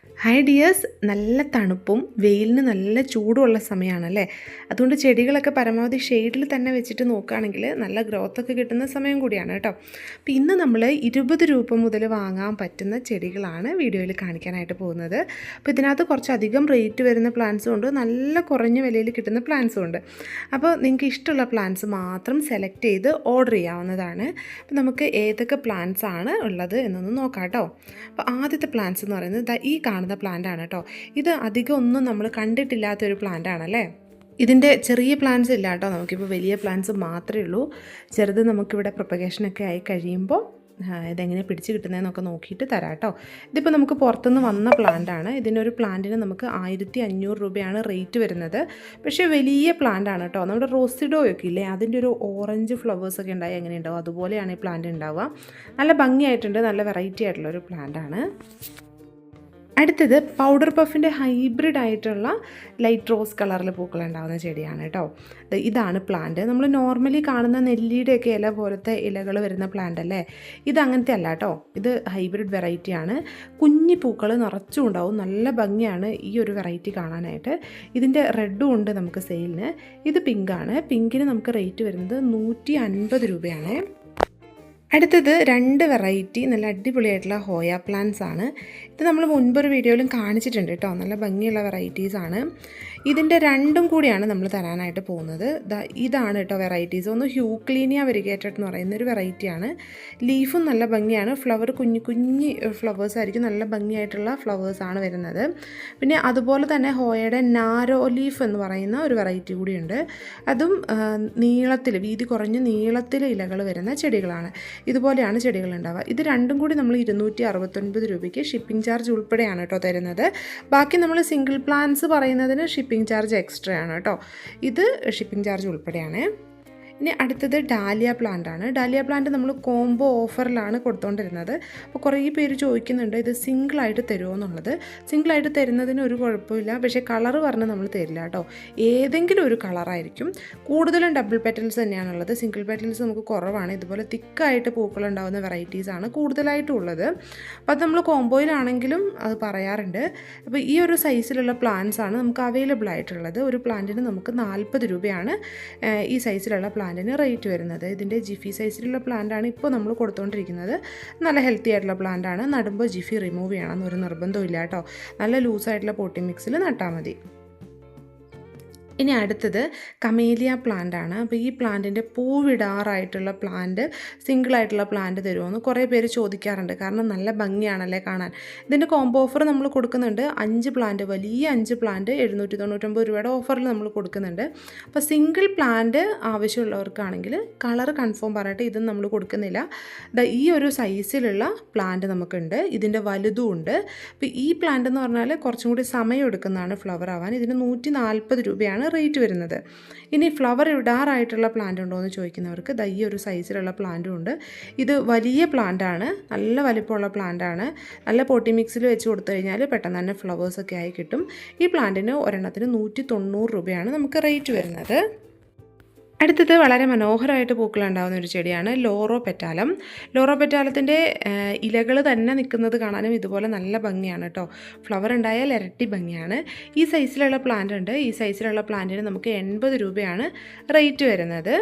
Hi dears, നല്ല തണുപ്പും വെയിലിന് നല്ല ചൂടുമുള്ള സമയമാണല്ലേ. അതുകൊണ്ട് ചെടികളൊക്കെ പരമാവധി ഷെയ്ഡിൽ തന്നെ വെച്ചിട്ട് നോക്കുകയാണെങ്കിൽ നല്ല ഗ്രോത്തൊക്കെ കിട്ടുന്ന സമയം കൂടിയാണ് കേട്ടോ. അപ്പോൾ ഇന്ന് നമ്മൾ 20 രൂപ മുതൽ വാങ്ങാൻ പറ്റുന്ന ചെടികളാണ് വീഡിയോയിൽ കാണിക്കാനായിട്ട് പോകുന്നത്. അപ്പോൾ ഇതിനകത്ത് കുറച്ചധികം റേറ്റ് വരുന്ന പ്ലാന്റ്സും ഉണ്ട്, നല്ല കുറഞ്ഞ വിലയിൽ കിട്ടുന്ന പ്ലാന്റ്സും ഉണ്ട്. അപ്പോൾ നിങ്ങൾക്ക് ഇഷ്ടമുള്ള പ്ലാന്റ്സ് മാത്രം സെലക്ട് ചെയ്ത് ഓർഡർ ചെയ്യാവുന്നതാണ്. അപ്പോൾ നമുക്ക് ഏതൊക്കെ പ്ലാന്റ്സ് ആണ് ഉള്ളത് എന്നൊന്ന് നോക്കാം കേട്ടോ. അപ്പോൾ ആദ്യത്തെ പ്ലാന്റ്സ് എന്ന് പറയുന്നത് ഈ കാണുന്ന പ്ലാന്റ് ആണ് കേട്ടോ. ഇത് അധികം ഒന്നും നമ്മൾ കണ്ടിട്ടില്ലാത്തൊരു പ്ലാന്റ് ആണല്ലേ. ഇതിൻ്റെ ചെറിയ പ്ലാന്റ്സ് ഇല്ല കേട്ടോ, നമുക്കിപ്പോൾ വലിയ പ്ലാന്റ്സ് മാത്രമേ ഉള്ളൂ. ചെറുത് നമുക്കിവിടെ പ്രൊപ്പഗേഷനൊക്കെ ആയി കഴിയുമ്പോൾ ഇതെങ്ങനെ പിടിച്ച് കിട്ടുന്നതെന്നൊക്കെ നോക്കിയിട്ട് തരാം കേട്ടോ. ഇതിപ്പോൾ നമുക്ക് പുറത്തുനിന്ന് വന്ന പ്ലാന്റാണ്. ഇതിനൊരു പ്ലാന്റിന് നമുക്ക് 1500 രൂപയാണ് റേറ്റ് വരുന്നത്. പക്ഷേ വലിയ പ്ലാന്റാണ് കേട്ടോ. നമ്മുടെ റോസിഡോയൊക്കെ ഇല്ലേ, അതിൻ്റെ ഒരു ഓറഞ്ച് ഫ്ലവേഴ്സൊക്കെ ഉണ്ടായി എങ്ങനെ ഉണ്ടാവും അതുപോലെയാണ് ഈ പ്ലാന്റ് ഉണ്ടാവുക. നല്ല ഭംഗിയായിട്ടുണ്ട്, നല്ല വെറൈറ്റി ആയിട്ടുള്ളൊരു പ്ലാന്റാണ്. അടുത്തത് പൗഡർ പഫിൻ്റെ ഹൈബ്രിഡ് ആയിട്ടുള്ള ലൈറ്റ് റോസ് കളറിൽ പൂക്കളുണ്ടാകുന്ന ചെടിയാണ് കേട്ടോ. ഇതാണ് പ്ലാന്റ്. നമ്മൾ നോർമലി കാണുന്ന നെല്ലിയുടെയൊക്കെ ഇല പോലത്തെ ഇലകൾ വരുന്ന പ്ലാന്റ് അല്ലേ, ഇത് അങ്ങനത്തെ അല്ല കേട്ടോ. ഇത് ഹൈബ്രിഡ് വെറൈറ്റിയാണ്. കുഞ്ഞി പൂക്കൾ നിറച്ചും ഉണ്ടാവും, നല്ല ഭംഗിയാണ് ഈ ഒരു വെറൈറ്റി കാണാനായിട്ട്. ഇതിൻ്റെ റെഡും ഉണ്ട് നമുക്ക് സെയിലിന്. ഇത് പിങ്കാണ്. പിങ്കിന് നമുക്ക് റേറ്റ് വരുന്നത് 150 രൂപയാണ്. അടുത്തത് 2 വെറൈറ്റി നല്ല അടിപൊളിയായിട്ടുള്ള ഹോയ പ്ലാന്റ്സ് ആണ്. ഇത് നമ്മൾ മുൻപൊരു വീഡിയോയിലും കാണിച്ചിട്ടുണ്ട് കേട്ടോ. നല്ല ഭംഗിയുള്ള വെറൈറ്റീസാണ്. ഇതിൻ്റെ രണ്ടും കൂടിയാണ് നമ്മൾ തരാനായിട്ട് പോകുന്നത്. ഇതാണ് കേട്ടോ വെറൈറ്റീസ്. ഒന്ന് ഹ്യൂക്ലീനിയ വെരിഗേറ്റഡ് എന്ന് പറയുന്നൊരു വെറൈറ്റിയാണ്. ലീഫും നല്ല ഭംഗിയാണ്. ഫ്ലവർ കുഞ്ഞു കുഞ്ഞി ഫ്ലവേഴ്സ് ആയിരിക്കും, നല്ല ഭംഗിയായിട്ടുള്ള ഫ്ലവേഴ്സാണ് വരുന്നത്. പിന്നെ അതുപോലെ തന്നെ ഹോയയുടെ നാരോ ലീഫ് എന്ന് പറയുന്ന ഒരു വെറൈറ്റി കൂടിയുണ്ട്. അതും നീളത്തിൽ, വീതി കുറഞ്ഞ് നീളത്തിൽ ഇലകൾ വരുന്ന ചെടികളാണ്. ഇതുപോലെയാണ് ചെടികൾ ഉണ്ടാവുക. ഇത് രണ്ടും കൂടി നമ്മൾ 269 രൂപയ്ക്ക് ഷിപ്പിംഗ് ചാർജ് ഉൾപ്പെടെയാണ് കേട്ടോ തരുന്നത്. ബാക്കി നമ്മൾ സിംഗിൾ പ്ലാന്റ്സ് പറയുന്നതിന് ഷിപ്പിംഗ് ചാർജ് എക്സ്ട്രാ ആണ് കേട്ടോ. ഇത് ഷിപ്പിംഗ് ചാർജ് ഉൾപ്പെടെയാണ്. ഇനി അടുത്തത് ഡാലിയ പ്ലാന്റ് ആണ്. ഡാലിയ പ്ലാന്റ് നമ്മൾ കോംബോ ഓഫറിലാണ് കൊടുത്തുകൊണ്ടിരുന്നത്. അപ്പോൾ കുറേ പേര് ചോദിക്കുന്നുണ്ട് ഇത് സിംഗിളായിട്ട് തരുമോ എന്നുള്ളത്. സിംഗിളായിട്ട് തരുന്നതിന് ഒരു കുഴപ്പമില്ല, പക്ഷേ കളറ് പറഞ്ഞ് നമ്മൾ തരില്ല കേട്ടോ. ഏതെങ്കിലും ഒരു കളറായിരിക്കും. കൂടുതലും ഡബിൾ പെറ്റൽസ് തന്നെയാണുള്ളത്. സിംഗിൾ പെറ്റൽസ് നമുക്ക് കുറവാണ്. ഇതുപോലെ തിക്കായിട്ട് പൂക്കളുണ്ടാകുന്ന വെറൈറ്റീസാണ് കൂടുതലായിട്ടും ഉള്ളത്. അപ്പോൾ അത് നമ്മൾ കോംബോയിലാണെങ്കിലും അത് പറയാറുണ്ട്. അപ്പോൾ ഈ ഒരു സൈസിലുള്ള പ്ലാന്റ്സ് ആണ് നമുക്ക് അവൈലബിൾ ആയിട്ടുള്ളത്. ഒരു പ്ലാന്റിന് നമുക്ക് 40 രൂപയാണ് ഈ സൈസിലുള്ള പ്ലാന്റിന് റേറ്റ് വരുന്നത്. ഇതിൻ്റെ ജിഫി സൈസിലുള്ള പ്ലാന്റാണ് ഇപ്പോൾ നമ്മൾ കൊടുത്തുകൊണ്ടിരിക്കുന്നത്. നല്ല ഹെൽത്തി ആയിട്ടുള്ള പ്ലാന്റാണ്. നടുമ്പോൾ ജിഫി റിമൂവ് ചെയ്യണം എന്നൊരു നിർബന്ധമില്ല കേട്ടോ. നല്ല ലൂസായിട്ടുള്ള പോട്ടി മിക്സിൽ നട്ടാൽ മതി. ഇനി അടുത്തത് കമേലിയ പ്ലാന്റ് ആണ്. അപ്പോൾ ഈ പ്ലാന്റിൻ്റെ പൂവിടാറായിട്ടുള്ള പ്ലാന്റ്, സിംഗിളായിട്ടുള്ള പ്ലാന്റ് തരുമോ കുറേ പേര് ചോദിക്കാറുണ്ട്. കാരണം നല്ല ഭംഗിയാണല്ലേ കാണാൻ. ഇതിൻ്റെ കോംബോ ഓഫർ നമ്മൾ കൊടുക്കുന്നുണ്ട്. 5 പ്ലാന്റ്, വലിയ 5 പ്ലാന്റ് 799 രൂപയുടെ ഓഫറിൽ നമ്മൾ കൊടുക്കുന്നുണ്ട്. അപ്പോൾ സിംഗിൾ പ്ലാന്റ് ആവശ്യമുള്ളവർക്കാണെങ്കിൽ കളർ കൺഫേം പറഞ്ഞിട്ട് ഇതും നമ്മൾ കൊടുക്കുന്നില്ല. ഈ ഒരു സൈസിലുള്ള പ്ലാന്റ് നമുക്കുണ്ട്. ഇതിൻ്റെ വലുതും ഉണ്ട്. അപ്പോൾ ഈ പ്ലാന്റ് എന്ന് പറഞ്ഞാൽ കുറച്ചും കൂടി സമയം എടുക്കുന്നതാണ് ഫ്ലവർ ആവാൻ. ഇതിന് 140 രൂപയാണ് റേറ്റ് വരുന്നത്. ഇനി ഫ്ലവർ ഇടാറായിട്ടുള്ള പ്ലാന്റ് ഉണ്ടോ എന്ന് ചോദിക്കുന്നവർക്ക് ഈ ഒരു സൈസിലുള്ള പ്ലാന്റും ഉണ്ട്. ഇത് വലിയ പ്ലാന്റാണ്, നല്ല വലിപ്പമുള്ള പ്ലാന്റാണ്. നല്ല പോട്ടി മിക്സിൽ വെച്ച് കൊടുത്തു കഴിഞ്ഞാൽ പെട്ടെന്ന് തന്നെ ഫ്ലവേഴ്സൊക്കെ ആയി കിട്ടും. ഈ പ്ലാന്റിന് ഒരെണ്ണത്തിന് 190 രൂപയാണ് നമുക്ക് റേറ്റ് വരുന്നത്. അടുത്തത് വളരെ മനോഹരമായിട്ട് പൂക്കളുണ്ടാകുന്ന ഒരു ചെടിയാണ് ലോറോ പെറ്റാലം. ലോറോ പെറ്റാലത്തിൻ്റെ ഇലകൾ തന്നെ നിൽക്കുന്നത് കാണാനും ഇതുപോലെ നല്ല ഭംഗിയാണ് കേട്ടോ. ഫ്ലവർ ഉണ്ടായാൽ ഇരട്ടി ഭംഗിയാണ്. ഈ സൈസിലുള്ള പ്ലാന്റ് ഉണ്ട്. ഈ സൈസിലുള്ള പ്ലാന്റിന് നമുക്ക് 80 രൂപയാണ് റേറ്റ് വരുന്നത്.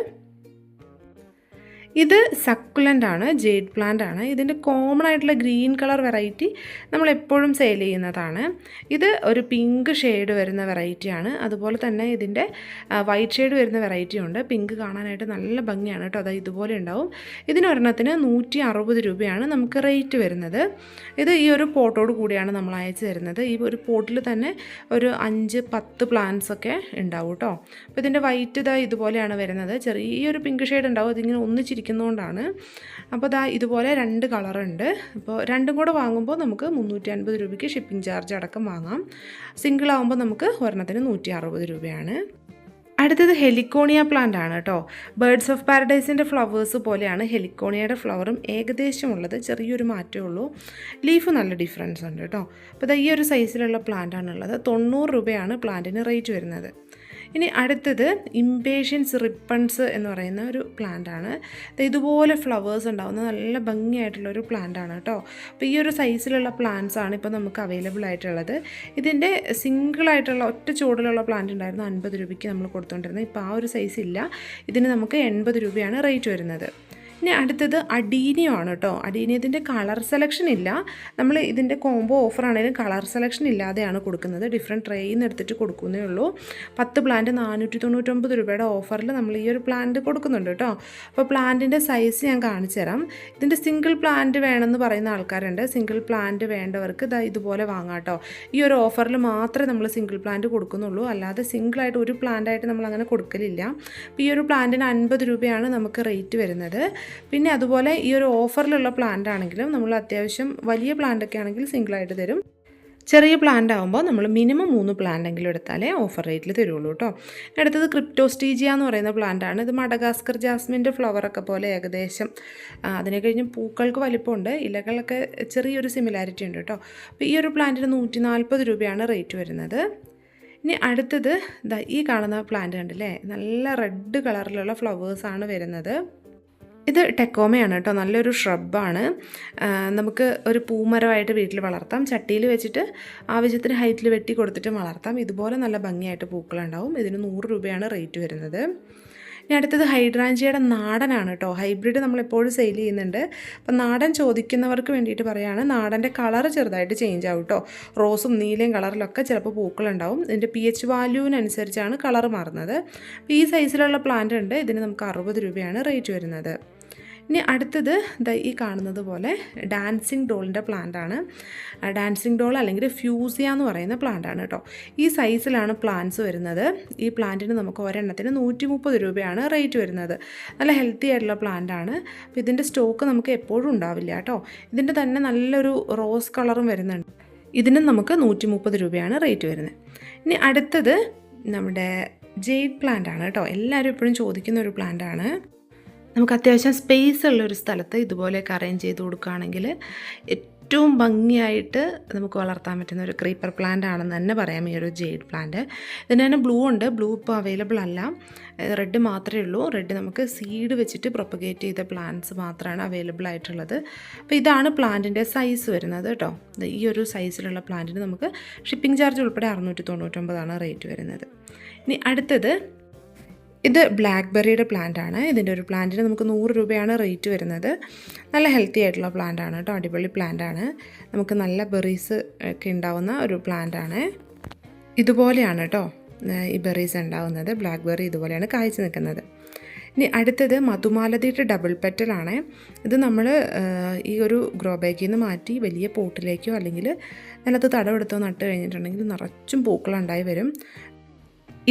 ഇത് സക്കുലൻ്റ് ആണ്, ജേഡ് പ്ലാന്റ് ആണ്. ഇതിൻ്റെ കോമൺ ആയിട്ടുള്ള ഗ്രീൻ കളർ വെറൈറ്റി നമ്മളെപ്പോഴും സെയിൽ ചെയ്യുന്നതാണ്. ഇത് ഒരു പിങ്ക് ഷെയ്ഡ് വരുന്ന വെറൈറ്റിയാണ്. അതുപോലെ തന്നെ ഇതിൻ്റെ വൈറ്റ് ഷെയ്ഡ് വരുന്ന വെറൈറ്റി ഉണ്ട്. പിങ്ക് കാണാനായിട്ട് നല്ല ഭംഗിയാണ് കേട്ടോ. അത് ഇതുപോലെ ഉണ്ടാവും. ഇതിനൊരെണ്ണത്തിന് 160 രൂപയാണ് നമുക്ക് റേറ്റ് വരുന്നത്. ഇത് ഈ ഒരു പോട്ടോട് കൂടിയാണ് നമ്മൾ അയച്ചു തരുന്നത്. ഈ ഒരു പോട്ടിൽ തന്നെ ഒരു 5-10 പ്ലാന്റ്സ് ഒക്കെ ഉണ്ടാവും കേട്ടോ. അപ്പോൾ ഇതിൻ്റെ വൈറ്റ് ഇതുപോലെയാണ് വരുന്നത്. ചെറിയൊരു പിങ്ക് ഷെയ്ഡ് ഉണ്ടാവും. അതിങ്ങനെ ഒന്നിച്ചിരിക്കുന്നതുകൊണ്ടാണ്. അപ്പോൾ ഇതുപോലെ 2 കളറുണ്ട്. അപ്പോൾ രണ്ടും കൂടെ വാങ്ങുമ്പോൾ നമുക്ക് 350 രൂപയ്ക്ക് ഷിപ്പിംഗ് ചാർജ് അടക്കം വാങ്ങാം. സിംഗിൾ ആകുമ്പോൾ നമുക്ക് ഒരെണ്ണത്തിന് 160 രൂപയാണ്. അടുത്തത് ഹെലിക്കോണിയ പ്ലാന്റ് ആണ് കേട്ടോ. ബേർഡ്സ് ഓഫ് പാരഡൈസിൻ്റെ ഫ്ലവേഴ്സ് പോലെയാണ് ഹെലിക്കോണിയയുടെ ഫ്ലവറും ഏകദേശം ഉള്ളത്. ചെറിയൊരു മാറ്റമേ ഉള്ളൂ. ലീഫ് നല്ല ഡിഫറൻസ് ഉണ്ട് കേട്ടോ. അപ്പോൾ ഈ ഒരു സൈസിലുള്ള പ്ലാന്റ് ആണുള്ളത്. 90 രൂപയാണ് പ്ലാന്റിന് റേറ്റ് വരുന്നത്. ഇനി അടുത്തത് ഇംപേഷ്യൻസ് റിപ്പൺസ് എന്ന് പറയുന്ന ഒരു പ്ലാന്റാണ്. ഇതുപോലെ ഫ്ലവേഴ്സ് ഉണ്ടാകുന്ന നല്ല ഭംഗിയായിട്ടുള്ളൊരു പ്ലാന്റാണ് കേട്ടോ. അപ്പോൾ ഈ ഒരു സൈസിലുള്ള പ്ലാന്റ്സ് ആണ് ഇപ്പോൾ നമുക്ക് അവൈലബിൾ ആയിട്ടുള്ളത്. ഇതിൻ്റെ സിംഗിളായിട്ടുള്ള ഒറ്റ ചുവടിലുള്ള പ്ലാന്റ് ഉണ്ടായിരുന്നു 50 രൂപയ്ക്ക് നമ്മൾ കൊടുത്തുകൊണ്ടിരുന്നത്. ഇപ്പോൾ ആ ഒരു സൈസ് ഇല്ല. ഇതിന് നമുക്ക് 80 രൂപയാണ് റേറ്റ് വരുന്നത്. ഇനി അടുത്തത് അഡീനിയം ആണ് കേട്ടോ. അഡീനിയത്തിൻ്റെ കളർ സെലക്ഷൻ ഇല്ല. നമ്മൾ ഇതിൻ്റെ കോംബോ ഓഫർ ആണെങ്കിലും കളർ സെലക്ഷൻ ഇല്ലാതെയാണ് കൊടുക്കുന്നത്. ഡിഫറെൻറ്റ് ട്രേയിൽ നിന്ന് എടുത്തിട്ട് കൊടുക്കുന്നേ ഉള്ളൂ. 10 പ്ലാന്റ് 499 രൂപയുടെ ഓഫറിൽ നമ്മൾ ഈ ഒരു പ്ലാന്റ് കൊടുക്കുന്നുണ്ട് കേട്ടോ. അപ്പോൾ പ്ലാന്റിൻ്റെ സൈസ് ഞാൻ കാണിച്ചു തരാം. ഇതിൻ്റെ സിംഗിൾ പ്ലാന്റ് വേണമെന്ന് പറയുന്ന ആൾക്കാരുണ്ട്. സിംഗിൾ പ്ലാന്റ് വേണ്ടവർക്ക് ഇതുപോലെ വാങ്ങാം കേട്ടോ. ഈ ഒരു ഓഫറിൽ മാത്രമേ നമ്മൾ സിംഗിൾ പ്ലാന്റ് കൊടുക്കുന്നുള്ളൂ. അല്ലാതെ സിംഗിളായിട്ട് ഒരു പ്ലാന്റായിട്ട് നമ്മൾ അങ്ങനെ കൊടുക്കലില്ല. അപ്പോൾ ഈ ഒരു പ്ലാന്റിന് 50 രൂപയാണ് നമുക്ക് റേറ്റ് വരുന്നത്. പിന്നെ അതുപോലെ ഈ ഒരു ഓഫറിലുള്ള പ്ലാന്റ് ആണെങ്കിലും നമ്മൾ അത്യാവശ്യം വലിയ പ്ലാന്റൊക്കെ ആണെങ്കിൽ സിംഗിളായിട്ട് തരും. ചെറിയ പ്ലാന്റ് ആകുമ്പോൾ നമ്മൾ മിനിമം 3 പ്ലാന്റെങ്കിലും എടുത്താലേ ഓഫർ റേറ്റിൽ തരുള്ളൂ കേട്ടോ. അടുത്തത് ക്രിപ്റ്റോസ്റ്റീജിയ എന്ന് പറയുന്ന പ്ലാന്റാണ്. ഇത് മഡഗാസ്കർ ജാസ്മിൻ്റെ ഫ്ലവറൊക്കെ പോലെ ഏകദേശം. അതിനെ കഴിഞ്ഞ് പൂക്കൾക്ക് വലിപ്പമുണ്ട്, ഇലകളൊക്കെ ചെറിയൊരു സിമിലാരിറ്റി ഉണ്ട് കേട്ടോ. അപ്പോൾ ഈ ഒരു പ്ലാന്റിന് 140 രൂപയാണ് റേറ്റ് വരുന്നത്. ഇനി അടുത്തത് ഈ കാണുന്ന പ്ലാന്റ് കണ്ടില്ലേ, നല്ല റെഡ് കളറിലുള്ള ഫ്ലവേഴ്സാണ് വരുന്നത്. ഇത് ടെക്കോമയാണ് കേട്ടോ. നല്ലൊരു ഷ്രബാണ്. നമുക്ക് ഒരു പൂമരമായിട്ട് വീട്ടിൽ വളർത്താം. ചട്ടിയിൽ വെച്ചിട്ട് ആവശ്യത്തിന് ഹൈറ്റിൽ വെട്ടി കൊടുത്തിട്ട് വളർത്താം. ഇതുപോലെ നല്ല ഭംഗിയായിട്ട് പൂക്കളുണ്ടാവും. ഇതിന് 100 രൂപയാണ് റേറ്റ് വരുന്നത്. ഇനി അടുത്തത് ഹൈഡ്രാഞ്ചിയയുടെ നാടനാണ് കേട്ടോ. ഹൈബ്രിഡ് നമ്മളെപ്പോഴും സെയിൽ ചെയ്യുന്നുണ്ട്. അപ്പം നാടൻ ചോദിക്കുന്നവർക്ക് വേണ്ടിയിട്ട് പറയുകയാണ്. നാടൻ്റെ കളർ ചെറുതായിട്ട് ചേഞ്ച് ആവും കേട്ടോ. റോസും നീലയും കളറിലൊക്കെ ചിലപ്പോൾ പൂക്കളുണ്ടാവും. ഇതിൻ്റെ pH വാല്യൂവിനനുസരിച്ചാണ് കളർ മാറുന്നത്. അപ്പോൾ ഈ സൈസിലുള്ള പ്ലാന്റ് ഉണ്ട്. ഇതിന് നമുക്ക് 60 രൂപയാണ് റേറ്റ് വരുന്നത്. ഇനി അടുത്തത് ഈ കാണുന്നത് പോലെ ഡാൻസിങ് ഡോളിൻ്റെ പ്ലാന്റാണ്. ഡാൻസിങ് ഡോൾ അല്ലെങ്കിൽ ഫ്യൂസിയ എന്ന് പറയുന്ന പ്ലാന്റാണ് കേട്ടോ. ഈ സൈസിലാണ് പ്ലാന്റ്സ് വരുന്നത്. ഈ പ്ലാന്റിന് നമുക്ക് ഒരെണ്ണത്തിന് 130 രൂപയാണ് റേറ്റ് വരുന്നത്. നല്ല ഹെൽത്തി ആയിട്ടുള്ള പ്ലാന്റാണ്. അപ്പോൾ ഇതിൻ്റെ സ്റ്റോക്ക് നമുക്ക് എപ്പോഴും ഉണ്ടാവില്ല കേട്ടോ. ഇതിൻ്റെ തന്നെ നല്ലൊരു റോസ് കളറും വരുന്നുണ്ട്. ഇതിനും നമുക്ക് 130 രൂപയാണ് റേറ്റ് വരുന്നത്. ഇനി അടുത്തത് നമ്മുടെ ജെയ്ഡ് പ്ലാന്റ് ആണ് കേട്ടോ. എല്ലാവരും എപ്പോഴും ചോദിക്കുന്ന ഒരു പ്ലാന്റാണ്. നമുക്ക് അത്യാവശ്യം സ്പേസ് ഉള്ളൊരു സ്ഥലത്ത് ഇതുപോലെയൊക്കെ അറേഞ്ച് ചെയ്ത് കൊടുക്കുകയാണെങ്കിൽ ഏറ്റവും ഭംഗിയായിട്ട് നമുക്ക് വളർത്താൻ പറ്റുന്ന ഒരു ക്രീപ്പർ പ്ലാന്റ് ആണെന്ന് തന്നെ പറയാം ഈ ഒരു ജെയ്ഡ് പ്ലാന്റ്. ഇതിന് തന്നെ ബ്ലൂ ഉണ്ട്. ബ്ലൂ ഇപ്പോൾ അവൈലബിൾ അല്ല. റെഡ് മാത്രമേ ഉള്ളൂ. റെഡ് നമുക്ക് സീഡ് വെച്ചിട്ട് പ്രൊപ്പഗേറ്റ് ചെയ്ത പ്ലാന്റ്സ് മാത്രമാണ് അവൈലബിൾ ആയിട്ടുള്ളത്. അപ്പോൾ ഇതാണ് പ്ലാന്റിൻ്റെ സൈസ് വരുന്നത് കേട്ടോ. ഈ ഒരു സൈസിലുള്ള പ്ലാന്റിന് നമുക്ക് ഷിപ്പിംഗ് ചാർജ് ഉൾപ്പെടെ 699 റേറ്റ് വരുന്നത്. ഇനി അടുത്തത് ഇത് ബ്ലാക്ക്ബെറിയുടെ പ്ലാന്റ് ആണ്. ഇതിൻ്റെ ഒരു പ്ലാന്റിന് നമുക്ക് 100 രൂപയാണ് റേറ്റ് വരുന്നത്. നല്ല ഹെൽത്തി ആയിട്ടുള്ള പ്ലാന്റ് ആണ് കേട്ടോ. അടിപൊളി പ്ലാന്റ് ആണ്. നമുക്ക് നല്ല ബെറീസ് ഒക്കെ ഉണ്ടാവുന്ന ഒരു പ്ലാന്റ് ആണ്. ഇതുപോലെയാണ് കേട്ടോ ഈ ബെറീസ് ഉണ്ടാവുന്നത്. ബ്ലാക്ക്ബെറി ഇതുപോലെയാണ് കായ്ച്ചു നിൽക്കുന്നത്. ഇനി അടുത്തത് മധുമാലതിയുടെ ഡബിൾ പെറ്റലാണ്. ഇത് നമ്മൾ ഈ ഒരു ഗ്രോ ബാഗിൽ നിന്ന് മാറ്റി വലിയ പോട്ടിലേക്കോ അല്ലെങ്കിൽ നിലത്ത് തടവെടുത്തോ നട്ട് കഴിഞ്ഞിട്ടുണ്ടെങ്കിൽ നിറച്ചും പൂക്കളുണ്ടായി വരും.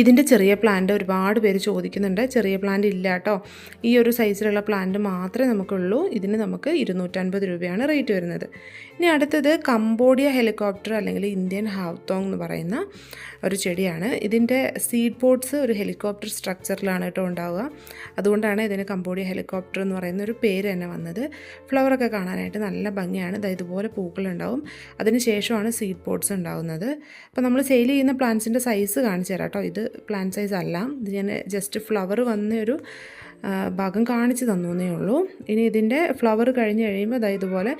ഇതിൻ്റെ ചെറിയ പ്ലാന്റ് ഒരുപാട് പേര് ചോദിക്കുന്നുണ്ട്. ചെറിയ പ്ലാന്റ് ഇല്ല കേട്ടോ. ഈ ഒരു സൈസിലുള്ള പ്ലാന്റ് മാത്രമേ നമുക്കുള്ളൂ. ഇതിന് നമുക്ക് 250 രൂപയാണ് റേറ്റ് വരുന്നത്. ഇനി അടുത്തത് കംബോഡിയ ഹെലികോപ്റ്റർ അല്ലെങ്കിൽ ഇന്ത്യൻ ഹാവ്തോങ് എന്ന് പറയുന്ന ഒരു ചെടിയാണ്. ഇതിൻ്റെ സീഡ് പോട്ട്സ് ഒരു ഹെലികോപ്റ്റർ സ്ട്രക്ചറിലാണ് കേട്ടോ ഉണ്ടാവുക. അതുകൊണ്ടാണ് ഇതിന് കംബോഡിയ ഹെലികോപ്റ്റർ എന്ന് പറയുന്ന ഒരു പേര് തന്നെ വന്നത്. ഫ്ലവറൊക്കെ കാണാനായിട്ട് നല്ല ഭംഗിയാണ്. ഇതുപോലെ പൂക്കളുണ്ടാവും. അതിന് ശേഷമാണ് സീഡ് പോട്ട്സ് ഉണ്ടാകുന്നത്. അപ്പോൾ നമ്മൾ സെയിൽ ചെയ്യുന്ന പ്ലാന്റ്സിൻ്റെ സൈസ് കാണിച്ചു തരാം കേട്ടോ. ഇത് പ്ലാന്റ് സൈസ് അല്ല. ഇത് ഞാൻ ജസ്റ്റ് ഫ്ലവർ വന്ന ഒരു ഭാഗം കാണിച്ച് തന്നേ ഉള്ളൂ. ഇനി ഇതിൻ്റെ ഫ്ലവർ കഴിഞ്ഞ് കഴിയുമ്പോൾ ഇതുപോലെ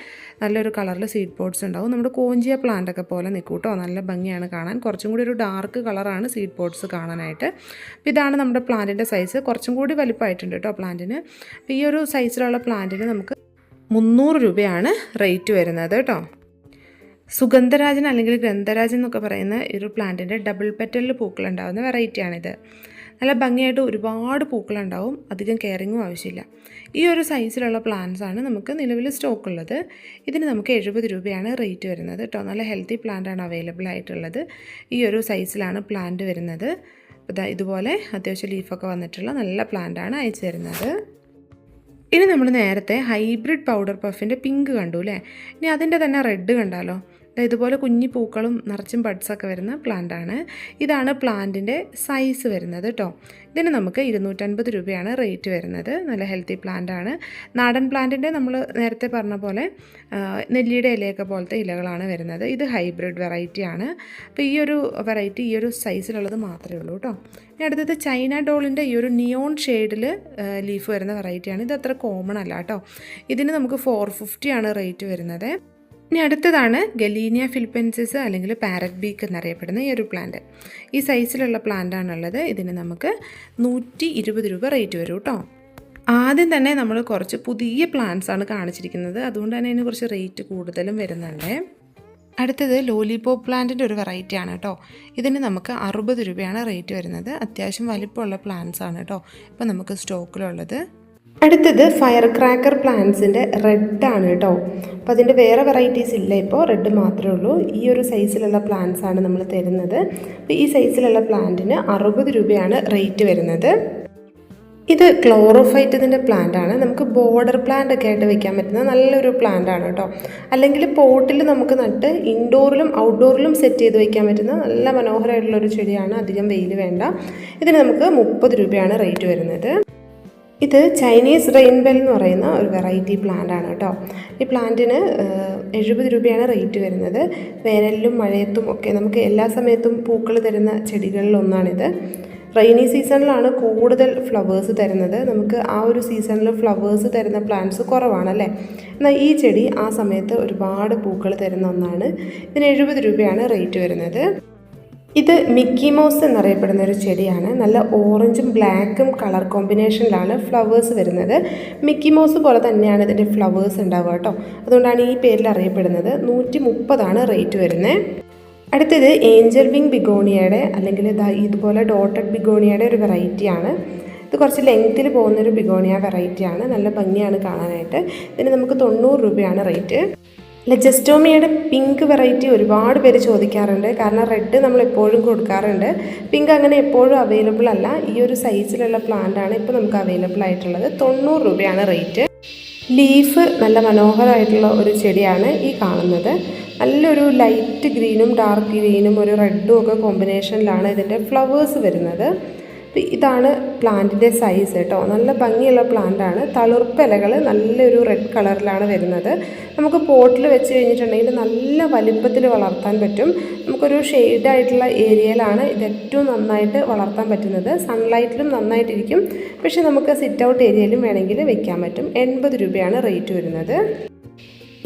നല്ലൊരു കളറിൽ സീഡ് പോട്ട്സ് ഉണ്ടാവും. നമ്മുടെ കോഞ്ചിയ പ്ലാന്റൊക്കെ പോലെ നിൽക്കും കേട്ടോ. നല്ല ഭംഗിയാണ് കാണാൻ. കുറച്ചും കൂടി ഒരു ഡാർക്ക് കളറാണ് സീഡ് പോട്ട്സ് കാണാനായിട്ട്. അപ്പോൾ ഇതാണ് നമ്മുടെ പ്ലാന്റിൻ്റെ സൈസ്. കുറച്ചും കൂടി വലിപ്പമായിട്ടുണ്ട് കേട്ടോ പ്ലാന്റിന്. അപ്പോൾ ഈ ഒരു സൈസിലുള്ള പ്ലാന്റിന് നമുക്ക് 300 രൂപയാണ് റേറ്റ് വരുന്നത് കേട്ടോ. സുഗന്ധരാജൻ അല്ലെങ്കിൽ ഗന്ധരാജൻ എന്നൊക്കെ പറയുന്ന ഒരു പ്ലാന്റിൻ്റെ ഡബിൾ പെറ്റലിൽ പൂക്കളുണ്ടാകുന്ന വെറൈറ്റിയാണിത്. നല്ല ഭംഗിയായിട്ട് ഒരുപാട് പൂക്കളുണ്ടാവും. അധികം കെയറിങ്ങും ആവശ്യമില്ല. ഈ ഒരു സൈസിലുള്ള പ്ലാന്റ്സാണ് നമുക്ക് നിലവിൽ സ്റ്റോക്കുള്ളത്. ഇതിന് നമുക്ക് 70 രൂപയാണ് റേറ്റ് വരുന്നത് കേട്ടോ. നല്ല ഹെൽത്തി പ്ലാന്റാണ് അവൈലബിൾ ആയിട്ടുള്ളത്. ഈ ഒരു സൈസിലാണ് പ്ലാന്റ് വരുന്നത്. ഇതുപോലെ അത്യാവശ്യം ലീഫൊക്കെ വന്നിട്ടുള്ള നല്ല പ്ലാന്റാണ് അയച്ചു തരുന്നത്. ഇനി നമ്മൾ നേരത്തെ ഹൈബ്രിഡ് പൗഡർ പഫിൻ്റെ പിങ്ക് കണ്ടു അല്ലേ. ഇനി അതിൻ്റെ തന്നെ റെഡ് കണ്ടാലോ. ഇതുപോലെ കുഞ്ഞി പൂക്കളും നിറച്ചും ബഡ്സൊക്കെ വരുന്ന പ്ലാന്റാണ്. ഇതാണ് പ്ലാന്റിൻ്റെ സൈസ് വരുന്നത് കേട്ടോ. ഇതിന് നമുക്ക് 250 രൂപയാണ് റേറ്റ് വരുന്നത്. നല്ല ഹെൽത്തി പ്ലാന്റാണ്. നാടൻ പ്ലാന്റിൻ്റെ നമ്മൾ നേരത്തെ പറഞ്ഞ പോലെ നെല്ലിയുടെ ഇലയൊക്കെ പോലത്തെ ഇലകളാണ് വരുന്നത്. ഇത് ഹൈബ്രിഡ് വെറൈറ്റിയാണ്. അപ്പോൾ ഈ ഒരു വെറൈറ്റി ഈ ഒരു സൈസിലുള്ളത് മാത്രമേ ഉള്ളൂ കേട്ടോ. ഇനി അടുത്തത് ചൈന ഡോളിൻ്റെ ഈ ഒരു നിയോൺ ഷെയ്ഡിൽ ലീഫ് വരുന്ന വെറൈറ്റിയാണ്. ഇത് അത്ര കോമൺ അല്ല കേട്ടോ. ഇതിന് നമുക്ക് 450 ആണ് റേറ്റ് വരുന്നത്. ഇനി അടുത്തതാണ് ഗലീനിയ ഫിലിപ്പൻസിസ് അല്ലെങ്കിൽ പാരറ്റ് ബീക്ക് എന്നറിയപ്പെടുന്ന ഈ ഒരു പ്ലാന്റ്. ഈ സൈസിലുള്ള പ്ലാന്റാണുള്ളത്. ഇതിന് നമുക്ക് 120 രൂപ റേറ്റ് വരും കേട്ടോ. ആദ്യം തന്നെ നമ്മൾ കുറച്ച് പുതിയ പ്ലാന്റ്സ് ആണ് കാണിച്ചിരിക്കുന്നത്. അതുകൊണ്ട് തന്നെ ഇതിന് കുറച്ച് റേറ്റ് കൂടുതലും വരുന്നുണ്ട്. അടുത്തത് ലോലിപോപ്പ് പ്ലാന്റിൻ്റെ ഒരു വെറൈറ്റിയാണ് കേട്ടോ. ഇതിന് നമുക്ക് 60 രൂപയാണ് റേറ്റ് വരുന്നത്. അത്യാവശ്യം വലിപ്പമുള്ള പ്ലാന്റ്സ് ആണ് കേട്ടോ ഇപ്പോൾ നമുക്ക് സ്റ്റോക്കിലുള്ളത്. അടുത്തത് ഫയർ ക്രാക്കർ പ്ലാന്റ്സിൻ്റെ റെഡാണ് കേട്ടോ. അപ്പോൾ അതിൻ്റെ വേറെ വെറൈറ്റീസ് ഇല്ല, ഇപ്പോൾ റെഡ് മാത്രമേ ഉള്ളൂ. ഈ ഒരു സൈസിലുള്ള പ്ലാന്റ്സ് ആണ് നമ്മൾ തരുന്നത്. അപ്പോൾ ഈ സൈസിലുള്ള പ്ലാന്റിന് 60 രൂപയാണ് റേറ്റ് വരുന്നത്. ഇത് ക്ലോറോഫൈറ്റത്തിൻ്റെ പ്ലാന്റാണ്. നമുക്ക് ബോർഡർ പ്ലാന്റ് ഒക്കെ ആയിട്ട് വെക്കാൻ പറ്റുന്ന നല്ലൊരു പ്ലാന്റ് ആണ് കേട്ടോ. അല്ലെങ്കിൽ പോട്ടിൽ നമുക്ക് നട്ട് ഇൻഡോറിലും ഔട്ട്ഡോറിലും സെറ്റ് ചെയ്ത് വെക്കാൻ പറ്റുന്ന നല്ല മനോഹരമായിട്ടുള്ളൊരു ചെടിയാണ്. അധികം വെയിൽ വേണ്ട. ഇതിന് നമുക്ക് 30 രൂപയാണ് റേറ്റ് വരുന്നത്. ഇത് ചൈനീസ് റെയിൻബെൽ എന്ന് പറയുന്ന ഒരു വെറൈറ്റി പ്ലാന്റ് ആണ് കേട്ടോ. ഈ പ്ലാന്റിന് 70 രൂപയാണ് റേറ്റ് വരുന്നത്. വേനലിലും മഴയത്തും ഒക്കെ നമുക്ക് എല്ലാ സമയത്തും പൂക്കൾ തരുന്ന ചെടികളിലൊന്നാണിത്. റെയിനി സീസണിലാണ് കൂടുതൽ ഫ്ലവേഴ്സ് തരുന്നത്. നമുക്ക് ആ ഒരു സീസണിൽ ഫ്ലവേഴ്സ് തരുന്ന പ്ലാന്റ്സ് കുറവാണല്ലേ. എന്നാൽ ഈ ചെടി ആ സമയത്ത് ഒരുപാട് പൂക്കൾ തരുന്ന ഒന്നാണ്. ഇതിന് 70 രൂപയാണ് റേറ്റ് വരുന്നത്. ഇത് മിക്കി മൗസ് എന്നറിയപ്പെടുന്ന ഒരു ചെടിയാണ്. നല്ല ഓറഞ്ചും ബ്ലാക്കും കളർ കോമ്പിനേഷനിലാണ് ഫ്ലവേഴ്സ് വരുന്നത്. മിക്കി മൗസ് പോലെ തന്നെയാണ് ഇതിൻ്റെ ഫ്ലവേഴ്സ് ഉണ്ടാവുക കേട്ടോ. അതുകൊണ്ടാണ് ഈ പേരിൽ അറിയപ്പെടുന്നത്. 130 റേറ്റ് വരുന്നത്. അടുത്തത് ഏഞ്ചൽ വിങ് ബിഗോണിയയുടെ അല്ലെങ്കിൽ ഇതുപോലെ ഡോട്ടഡ് ബിഗോണിയയുടെ ഒരു വെറൈറ്റിയാണ്. ഇത് കുറച്ച് ലെങ്ത്തിൽ പോകുന്നൊരു ബിഗോണിയ വെറൈറ്റിയാണ്. നല്ല ഭംഗിയാണ് കാണാനായിട്ട്. ഇതിന് നമുക്ക് 90 രൂപയാണ് റേറ്റ്. ലെജസ്റ്റോമിയയുടെ പിങ്ക് വെറൈറ്റി ഒരുപാട് പേര് ചോദിക്കാറുണ്ട്. കാരണം റെഡ് നമ്മൾ എപ്പോഴും കൊടുക്കാറുണ്ട്. പിങ്ക് അങ്ങനെ എപ്പോഴും അവൈലബിൾ അല്ല. ഈ ഒരു സൈസിലുള്ള പ്ലാന്റാണ് ഇപ്പോൾ നമുക്ക് അവൈലബിൾ ആയിട്ടുള്ളത്. 90 രൂപയാണ് റേറ്റ്. ലീഫ് നല്ല മനോഹരമായിട്ടുള്ള ഒരു ചെടിയാണ് ഈ കാണുന്നത്. നല്ലൊരു ലൈറ്റ് ഗ്രീനും ഡാർക്ക് ഗ്രീനും ഒരു റെഡും ഒക്കെ കോമ്പിനേഷനിലാണ് ഇതിൻ്റെ ഫ്ലവേഴ്സ് വരുന്നത്. ഇതാണ് പ്ലാന്റിൻ്റെ സൈസ് കേട്ടോ. നല്ല ഭംഗിയുള്ള പ്ലാന്റാണ്. തളിർപ്പ് ഇലകൾ നല്ലൊരു റെഡ് കളറിലാണ് വരുന്നത്. നമുക്ക് പോട്ടിൽ വെച്ച് കഴിഞ്ഞിട്ടുണ്ടെങ്കിൽ നല്ല വലിപ്പത്തിൽ വളർത്താൻ പറ്റും. നമുക്കൊരു ഷെയ്ഡായിട്ടുള്ള ഏരിയയിലാണ് ഇത് ഏറ്റവും നന്നായിട്ട് വളർത്താൻ പറ്റുന്നത്. സൺലൈറ്റിലും നന്നായിട്ടിരിക്കും. പക്ഷേ നമുക്ക് സിറ്റ് ഔട്ട് ഏരിയയിലും വേണമെങ്കിൽ വെക്കാൻ പറ്റും. 80 രൂപയാണ് റേറ്റ് വരുന്നത്.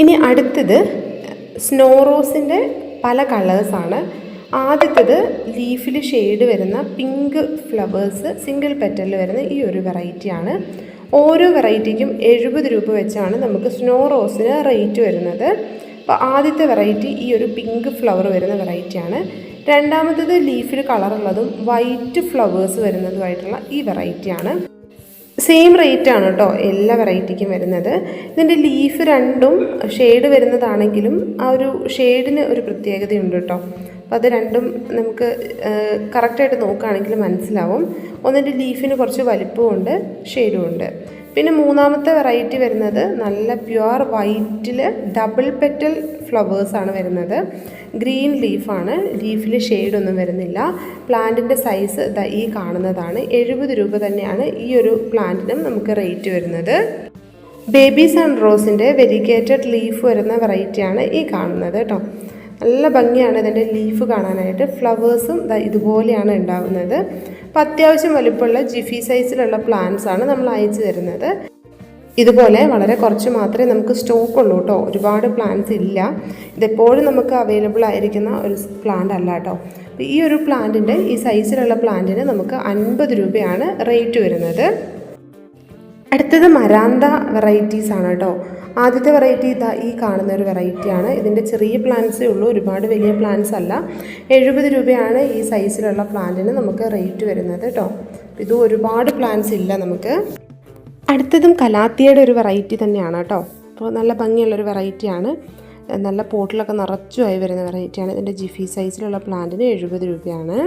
ഇനി അടുത്തത് സ്നോ റോസിൻ്റെ പല കളേഴ്സാണ്. ആദ്യത്തേത് ലീഫിൽ ഷെയ്ഡ് വരുന്ന പിങ്ക് ഫ്ലവേഴ്സ് സിംഗിൾ പെറ്റലിൽ വരുന്ന ഈ ഒരു വെറൈറ്റിയാണ്. ഓരോ വെറൈറ്റിക്കും 70 രൂപ വെച്ചാണ് നമുക്ക് സ്നോ റോസിന് റേറ്റ് വരുന്നത്. അപ്പോൾ ആദ്യത്തെ വെറൈറ്റി ഈ ഒരു പിങ്ക് ഫ്ലവർ വരുന്ന വെറൈറ്റിയാണ്. രണ്ടാമത്തേത് ലീഫിൽ കളറുള്ളതും വൈറ്റ് ഫ്ലവേഴ്സ് വരുന്നതുമായിട്ടുള്ള ഈ വെറൈറ്റിയാണ്. സെയിം റേറ്റ് ആണ് കേട്ടോ എല്ലാ വെറൈറ്റിക്കും വരുന്നത്. ഇതിൻ്റെ ലീഫ് രണ്ടും ഷെയ്ഡ് വരുന്നതാണെങ്കിലും ആ ഒരു ഷെയ്ഡിന് ഒരു പ്രത്യേകതയുണ്ട് കേട്ടോ. അപ്പോൾ അത് രണ്ടും നമുക്ക് കറക്റ്റായിട്ട് നോക്കുകയാണെങ്കിൽ മനസ്സിലാവും. ഒന്നിൻ്റെ ലീഫിന് കുറച്ച് വലിപ്പമുണ്ട്, ഷെയ്ഡുമുണ്ട്. പിന്നെ മൂന്നാമത്തെ വെറൈറ്റി വരുന്നത് നല്ല പ്യുവർ വൈറ്റിൽ ഡബിൾ പെറ്റൽ ഫ്ലവേഴ്സാണ് വരുന്നത്. ഗ്രീൻ ലീഫാണ്. ലീഫിൽ ഷെയ്ഡൊന്നും വരുന്നില്ല. പ്ലാന്റിൻ്റെ സൈസ് ഈ കാണുന്നതാണ്. 70 രൂപ തന്നെയാണ് ഈ ഒരു പ്ലാന്റിനും നമുക്ക് റേറ്റ് വരുന്നത്. ബേബി സൺ റോസിൻ്റെ വെരിഗേറ്റഡ് ലീഫ് വരുന്ന വെറൈറ്റിയാണ് ഈ കാണുന്നത് കേട്ടോ. നല്ല ഭംഗിയാണ് ഇതിൻ്റെ ലീഫ് കാണാനായിട്ട്. ഫ്ലവേഴ്സും ഇതുപോലെയാണ് ഉണ്ടാകുന്നത്. അപ്പോൾ അത്യാവശ്യം വലുപ്പമുള്ള ജിഫി സൈസിലുള്ള പ്ലാന്റ്സ് ആണ് നമ്മൾ അയച്ചു തരുന്നത്. ഇതുപോലെ വളരെ കുറച്ച് മാത്രമേ നമുക്ക് സ്റ്റോക്ക് ഉള്ളൂ കേട്ടോ. ഒരുപാട് പ്ലാന്റ്സ് ഇല്ല. ഇതെപ്പോഴും നമുക്ക് അവൈലബിൾ ആയിരിക്കുന്ന ഒരു പ്ലാന്റ് അല്ല കേട്ടോ. ഈ ഒരു പ്ലാന്റിൻ്റെ ഈ സൈസിലുള്ള പ്ലാന്റിന് നമുക്ക് 50 രൂപയാണ് റേറ്റ് വരുന്നത്. അടുത്തത് മരാന്ത വെറൈറ്റീസ് ആണ് കേട്ടോ. ആദ്യത്തെ വെറൈറ്റി ഈ കാണുന്ന ഒരു വെറൈറ്റിയാണ്. ഇതിൻ്റെ ചെറിയ പ്ലാന്റ്സേ ഉള്ളൂ, ഒരുപാട് വലിയ പ്ലാന്റ്സ് അല്ല. 70 രൂപയാണ് ഈ സൈസിലുള്ള പ്ലാന്റിന് നമുക്ക് റേറ്റ് വരുന്നത് കേട്ടോ. ഇത് ഒരുപാട് പ്ലാന്റ്സ് ഇല്ല നമുക്ക്. അടുത്തതും കലാത്തിയുടെ ഒരു വെറൈറ്റി തന്നെയാണ് കേട്ടോ. അപ്പോൾ നല്ല ഭംഗിയുള്ളൊരു വെറൈറ്റിയാണ്. നല്ല പോട്ടിലൊക്കെ നിറച്ചുമായി വരുന്ന വെറൈറ്റിയാണ്. ഇതിൻ്റെ ജിഫി സൈസിലുള്ള പ്ലാന്റിന് 70 രൂപയാണ്.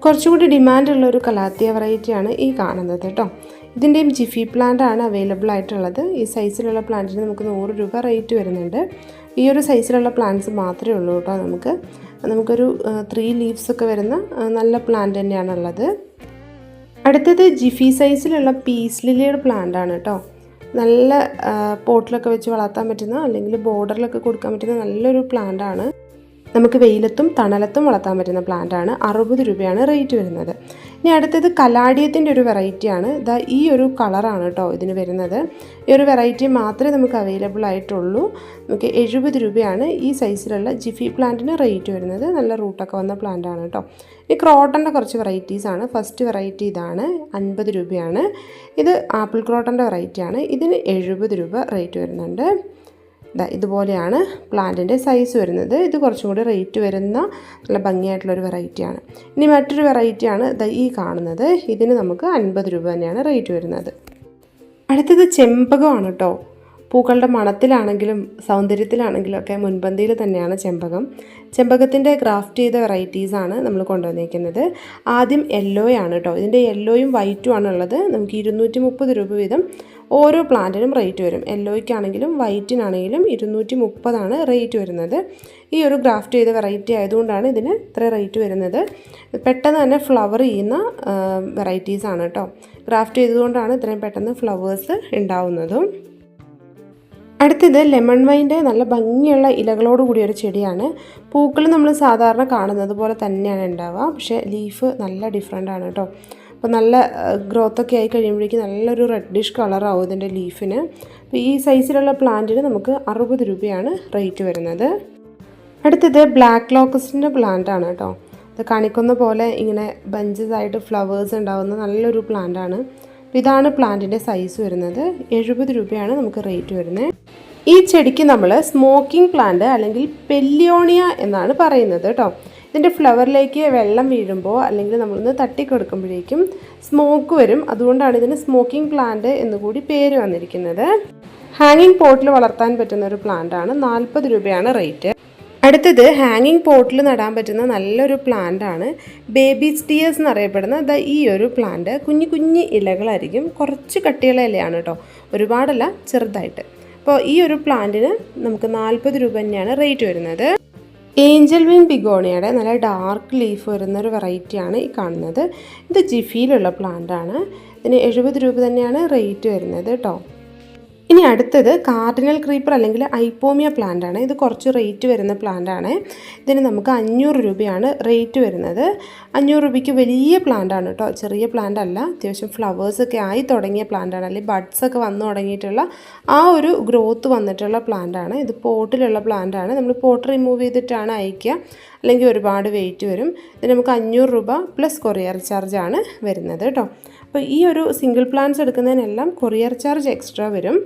കുറച്ചുകൂടി ഡിമാൻഡുള്ള ഒരു കലാത്തിയ വെറൈറ്റിയാണ് ഈ കാണുന്നത് കേട്ടോ. ഇതിൻ്റെയും ജിഫി പ്ലാന്റ് ആണ് അവൈലബിൾ ആയിട്ടുള്ളത്. ഈ സൈസിലുള്ള പ്ലാന്റിന് നമുക്ക് 100 രൂപ റേറ്റ് വരുന്നുണ്ട്. ഈ ഒരു സൈസിലുള്ള പ്ലാന്റ്സ് മാത്രമേ ഉള്ളൂ കേട്ടോ. നമുക്കൊരു 3 ലീവ്സൊക്കെ വരുന്ന നല്ല പ്ലാന്റ് തന്നെയാണുള്ളത്. അടുത്തത് ജിഫി സൈസിലുള്ള പീസ് ലില്ലിയുടെ പ്ലാന്റ് ആണ് കേട്ടോ. നല്ല പോട്ടിലൊക്കെ വെച്ച് വളർത്താൻ പറ്റുന്ന, അല്ലെങ്കിൽ ബോർഡറിലൊക്കെ കൊടുക്കാൻ പറ്റുന്ന നല്ലൊരു പ്ലാന്റ് ആണ്. നമുക്ക് വെയിലത്തും തണലത്തും വളർത്താൻ പറ്റുന്ന പ്ലാന്റ് ആണ്. 60 രൂപയാണ് റേറ്റ് വരുന്നത്. ഇനി അടുത്തത് കലാഡിയത്തിൻ്റെ ഒരു വെറൈറ്റിയാണ്. ഈ ഒരു കളറാണ് കേട്ടോ ഇതിന് വരുന്നത്. ഈ ഒരു വെറൈറ്റി മാത്രമേ നമുക്ക് അവൈലബിൾ ആയിട്ടുള്ളൂ. നമുക്ക് 70 രൂപയാണ് ഈ സൈസിലുള്ള ജിഫി പ്ലാന്റിന് റേറ്റ് വരുന്നത്. നല്ല റൂട്ടൊക്കെ വന്ന പ്ലാന്റ് ആണ് കേട്ടോ. ഈ ക്രോട്ടൻ്റെ കുറച്ച് വെറൈറ്റീസാണ്. ഫസ്റ്റ് വെറൈറ്റി ഇതാണ്, 50 രൂപയാണ്. ഇത് ആപ്പിൾ ക്രോട്ടൻ്റെ വെറൈറ്റിയാണ്. ഇതിന് 70 രൂപ റേറ്റ് വരുന്നുണ്ട്. ഇതുപോലെയാണ് പ്ലാന്റിൻ്റെ സൈസ് വരുന്നത്. ഇത് കുറച്ചും കൂടി റേറ്റ് വരുന്ന നല്ല ഭംഗിയായിട്ടുള്ളൊരു വെറൈറ്റിയാണ്. ഇനി മറ്റൊരു വെറൈറ്റിയാണ് ഈ കാണുന്നത്. ഇതിന് നമുക്ക് 50 രൂപ തന്നെയാണ് റേറ്റ് വരുന്നത്. അടുത്തത് ചെമ്പകമാണ് കേട്ടോ. പൂക്കളുടെ മണത്തിലാണെങ്കിലും സൗന്ദര്യത്തിലാണെങ്കിലും ഒക്കെ മുൻപന്തിയിൽ തന്നെയാണ് ചെമ്പകത്തിൻ്റെ ഗ്രാഫ്റ്റ് ചെയ്ത വെറൈറ്റീസാണ് നമ്മൾ കൊണ്ടുവന്നിരിക്കുന്നത്. ആദ്യം യെല്ലോയാണ് കേട്ടോ. ഇതിൻ്റെ യെല്ലോയും വൈറ്റും ആണുള്ളത്. നമുക്ക് 230 രൂപ വീതം ഓരോ പ്ലാന്റിനും റേറ്റ് വരും. യെല്ലോയ്ക്കാണെങ്കിലും വൈറ്റിനാണെങ്കിലും 230 റേറ്റ് വരുന്നത്. ഈ ഒരു ഗ്രാഫ്റ്റ് ചെയ്ത വെറൈറ്റി ആയതുകൊണ്ടാണ് ഇതിന് ഇത്ര റേറ്റ് വരുന്നത്. പെട്ടെന്ന് തന്നെ ഫ്ലവർ ചെയ്യുന്ന വെറൈറ്റീസാണ് കേട്ടോ. ഗ്രാഫ്റ്റ് ചെയ്തതുകൊണ്ടാണ് ഇത്രയും പെട്ടെന്ന് ഫ്ലവേഴ്സ് ഉണ്ടാവുന്നതും. അടുത്തത് ലെമൺ വൈൻ്റെ നല്ല ഭംഗിയുള്ള ഇലകളോട് കൂടിയൊരു ചെടിയാണ്. പൂക്കൾ നമ്മൾ സാധാരണ കാണുന്നത് പോലെ തന്നെയാണ് ഉണ്ടാവുക, പക്ഷേ ലീഫ് നല്ല ഡിഫറെൻ്റ് ആണ് കേട്ടോ. അപ്പോൾ നല്ല ഗ്രോത്തൊക്കെ ആയി കഴിയുമ്പോഴേക്കും നല്ലൊരു റെഡിഷ് കളറാവും ഇതിൻ്റെ ലീഫിന്. അപ്പോൾ ഈ സൈസിലുള്ള പ്ലാന്റിന് നമുക്ക് 60 രൂപയാണ് റേറ്റ് വരുന്നത്. അടുത്തത് ബ്ലാക്ക് ലോക്കസിൻ്റെ പ്ലാന്റ് ആണ് കേട്ടോ. ഇത് കാണിക്കുന്ന പോലെ ഇങ്ങനെ ബഞ്ചസ് ആയിട്ട് ഫ്ലവേഴ്സ് ഉണ്ടാകുന്ന നല്ലൊരു പ്ലാന്റ് ആണ്. അപ്പോൾ ഇതാണ് പ്ലാന്റിൻ്റെ സൈസ് വരുന്നത്. 70 രൂപയാണ് നമുക്ക് റേറ്റ് വരുന്നത്. ഈ ചെടിക്ക് നമ്മൾ സ്മോക്കിംഗ് പ്ലാന്റ് അല്ലെങ്കിൽ പെല്ലിയോണിയ എന്നാണ് പറയുന്നത് കേട്ടോ. ഇതിൻ്റെ ഫ്ലവറിലേക്ക് വെള്ളം വീഴുമ്പോൾ അല്ലെങ്കിൽ നമ്മളൊന്ന് തട്ടിക്കൊടുക്കുമ്പോഴേക്കും സ്മോക്ക് വരും. അതുകൊണ്ടാണ് ഇതിന് സ്മോക്കിംഗ് പ്ലാന്റ് എന്നുകൂടി പേര് വന്നിരിക്കുന്നത്. ഹാങ്ങിങ് പോട്ടിൽ വളർത്താൻ പറ്റുന്ന ഒരു പ്ലാന്റ് ആണ്. 40 രൂപയാണ് റേറ്റ്. അടുത്തത് ഹാങ്ങിങ് പോട്ടിൽ നടാൻ പറ്റുന്ന നല്ലൊരു പ്ലാന്റ് ആണ്. ബേബി സ്റ്റിയേഴ്സ് എന്നറിയപ്പെടുന്ന ഈ ഒരു പ്ലാന്റ് കുഞ്ഞു ഇലകളായിരിക്കും. കുറച്ച് കട്ടിയുള്ള ഇലയാണ് കേട്ടോ, ഒരുപാടല്ല, ചെറുതായിട്ട്. അപ്പോൾ ഈ ഒരു പ്ലാന്റിന് നമുക്ക് 40 രൂപ തന്നെയാണ് റേറ്റ് വരുന്നത്. ഏഞ്ചൽ വിങ് ബിഗോണിയയുടെ നല്ല ഡാർക്ക് ലീഫ് വരുന്നൊരു വെറൈറ്റിയാണ് ഈ കാണുന്നത്. ഇത് ജിഫിയിലുള്ള പ്ലാന്റ് ആണ്. ഇതിന് 70 രൂപ തന്നെയാണ് റേറ്റ് വരുന്നത് കേട്ടോ. ഇനി അടുത്തത് കാർഡിനൽ ക്രീപ്പർ അല്ലെങ്കിൽ ഐപ്പോമിയ പ്ലാന്റ് ആണ്. ഇത് കുറച്ച് റേറ്റ് വരുന്ന പ്ലാന്റ് ആണ്. ഇതിന് നമുക്ക് 500 രൂപയാണ് റേറ്റ് വരുന്നത്. 500 രൂപയ്ക്ക് വലിയ പ്ലാന്റ് ആണ് കേട്ടോ, ചെറിയ പ്ലാന്റ് അല്ല. അത്യാവശ്യം ഫ്ലവേഴ്സൊക്കെ ആയി തുടങ്ങിയ പ്ലാന്റ് ആണ്, അല്ലെങ്കിൽ ബഡ്സൊക്കെ വന്നു തുടങ്ങിയിട്ടുള്ള ആ ഒരു ഗ്രോത്ത് വന്നിട്ടുള്ള പ്ലാന്റ് ആണ്. ഇത് പോട്ടിലുള്ള പ്ലാന്റ് ആണ്. നമ്മൾ പോട്ട് റിമൂവ് ചെയ്തിട്ടാണ് അയക്കുക, അല്ലെങ്കിൽ ഒരുപാട് വെയിറ്റ് വരും. ഇതിന് നമുക്ക് 500 രൂപ പ്ലസ് കൊറിയർ ചാർജ് ആണ് വരുന്നത് കേട്ടോ. അപ്പോൾ ഈ ഒരു സിംഗിൾ പ്ലാന്റ്സ് എടുക്കുന്നതിനെല്ലാം കൊറിയർ ചാർജ് എക്സ്ട്രാ വരും.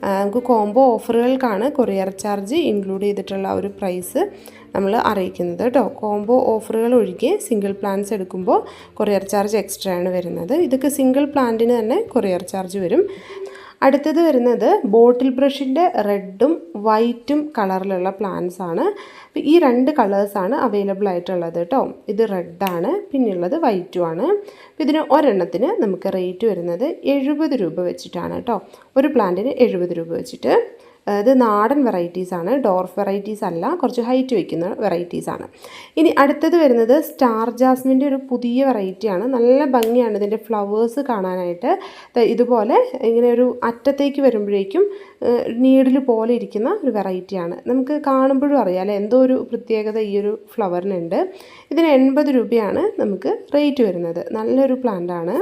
നമുക്ക് കോംബോ ഓഫറുകൾക്കാണ് കൊറിയർ ചാർജ് ഇൻക്ലൂഡ് ചെയ്തിട്ടുള്ള ഒരു പ്രൈസ് നമ്മൾ അറിയിക്കുന്നത് കേട്ടോ. കോംബോ ഓഫറുകൾ ഒഴികെ സിംഗിൾ പ്ലാന്റ്സ് എടുക്കുമ്പോൾ കൊറിയർ ചാർജ് എക്സ്ട്രാ ആണ് വരുന്നത്. ഇതൊക്കെ സിംഗിൾ പ്ലാന്റിന് തന്നെ കൊറിയർ ചാർജ് വരും. അടുത്തത് വരുന്നത് ബോട്ടിൽ ബ്രഷിൻ്റെ റെഡും വൈറ്റും കളറിലുള്ള പ്ലാന്റ്സ് ആണ്. അപ്പോൾ ഈ 2 കളേഴ്സാണ് അവൈലബിൾ ആയിട്ടുള്ളത് കേട്ടോ. ഇത് റെഡാണ്, പിന്നെയുള്ളത് വൈറ്റും ആണ്. അപ്പോൾ ഇതിന് ഒരെണ്ണത്തിന് നമുക്ക് റേറ്റ് വരുന്നത് 70 രൂപ വെച്ചിട്ടാണ് കേട്ടോ. ഒരു പ്ലാന്റിന് 70 രൂപ വെച്ചിട്ട്. ഇത് നാടൻ വെറൈറ്റീസാണ്, ഡോർഫ് വെറൈറ്റീസ് അല്ല, കുറച്ച് ഹൈറ്റ് വയ്ക്കുന്ന വെറൈറ്റീസാണ്. ഇനി അടുത്തത് വരുന്നത് സ്റ്റാർ ജാസ്മിൻ്റെ ഒരു പുതിയ വെറൈറ്റിയാണ്. നല്ല ഭംഗിയാണ് ഇതിൻ്റെ ഫ്ലവേഴ്സ് കാണാനായിട്ട്. ഇതുപോലെ ഇങ്ങനെ ഒരു അറ്റത്തേക്ക് വരുമ്പോഴേക്കും നീഡിൽ പോലെ ഇരിക്കുന്ന ഒരു വെറൈറ്റിയാണ്. നമുക്ക് കാണുമ്പോഴും അറിയാം അല്ലേ, എന്തോ ഒരു പ്രത്യേകത ഈ ഒരു ഫ്ലവറിനുണ്ട്. ഇതിന് 80 രൂപയാണ് നമുക്ക് റേറ്റ് വരുന്നത്. നല്ലൊരു പ്ലാന്റാണ്.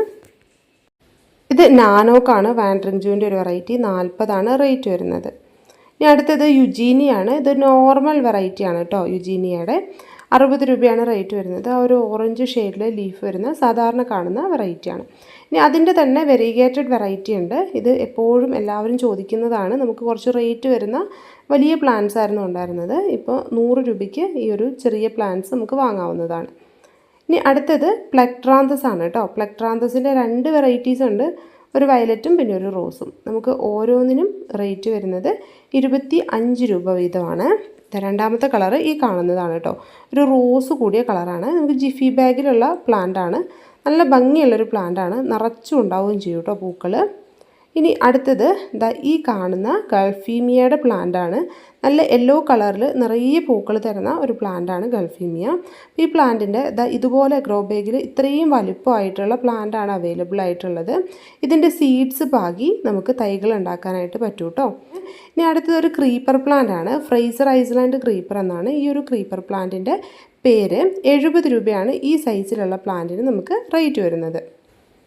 ഇത് നാനോക്കാണ്, വാൻഡ്രിങ് ജൂവിൻ്റെ ഒരു വെറൈറ്റി. 40 റേറ്റ് വരുന്നത്. ഇനി അടുത്തത് യുജീനിയാണ്. ഇത് നോർമൽ വെറൈറ്റിയാണ് കേട്ടോ. യുജീനിയയുടെ 60 രൂപയാണ് റേറ്റ് വരുന്നത്. ആ ഒരു ഓറഞ്ച് ഷെയ്ഡിൽ ലീഫ് വരുന്ന സാധാരണ കാണുന്ന വെറൈറ്റിയാണ്. ഇനി അതിൻ്റെ തന്നെ വെരിഗേറ്റഡ് വെറൈറ്റി ഉണ്ട്. ഇത് എപ്പോഴും എല്ലാവരും ചോദിക്കുന്നതാണ്. നമുക്ക് കുറച്ച് റേറ്റ് വരുന്ന വലിയ പ്ലാന്റ്സ് ആയിരുന്നു ഉണ്ടായിരുന്നത്. ഇപ്പോൾ 100 രൂപയ്ക്ക് ഈ ഒരു ചെറിയ പ്ലാന്റ്സ് നമുക്ക് വാങ്ങാവുന്നതാണ്. ഇനി അടുത്തത് പ്ലെക്ട്രാന്തസ് ആണ് കേട്ടോ. പ്ലെക്ട്രാന്തസിൻ്റെ 2 വെറൈറ്റീസ് ഉണ്ട്, ഒരു വയലറ്റും പിന്നെ ഒരു റോസും. നമുക്ക് ഓരോന്നിനും റേറ്റ് വരുന്നത് 25 രൂപ വീതമാണ്. രണ്ടാമത്തെ കളറ് ഈ കാണുന്നതാണ് കേട്ടോ. ഒരു റോസ് കൂടിയ കളറാണ്. നമുക്ക് ജിഫി ബാഗിലുള്ള പ്ലാന്റാണ്. നല്ല ഭംഗിയുള്ളൊരു പ്ലാന്റാണ്, നിറച്ചും ഉണ്ടാവുകയും ചെയ്യും കേട്ടോ പൂക്കൾ. ഇനി അടുത്തത് ഈ കാണുന്ന ഗൾഫീമിയയുടെ പ്ലാന്റാണ്. നല്ല യെല്ലോ കളറിൽ നിറയെ പൂക്കൾ തരുന്ന ഒരു പ്ലാന്റാണ് ഗൾഫീമിയ. ഈ പ്ലാന്റിൻ്റെ ഇതുപോലെ ഗ്രോ ബാഗിൽ ഇത്രയും വലിപ്പമായിട്ടുള്ള പ്ലാന്റാണ് അവൈലബിൾ ആയിട്ടുള്ളത്. ഇതിൻ്റെ സീഡ്സ് പാകി നമുക്ക് തൈകൾ ഉണ്ടാക്കാനായിട്ട് പറ്റും കേട്ടോ. ഇനി അടുത്തത് ഒരു ക്രീപ്പർ പ്ലാന്റ് ആണ്. ഫ്രൈസർ ഐസ്ലാൻഡ് ക്രീപ്പർ എന്നാണ് ഈ ഒരു ക്രീപ്പർ പ്ലാന്റിൻ്റെ പേര്. 70 രൂപയാണ് ഈ സൈസിലുള്ള പ്ലാന്റിന് നമുക്ക് റേറ്റ് വരുന്നത്.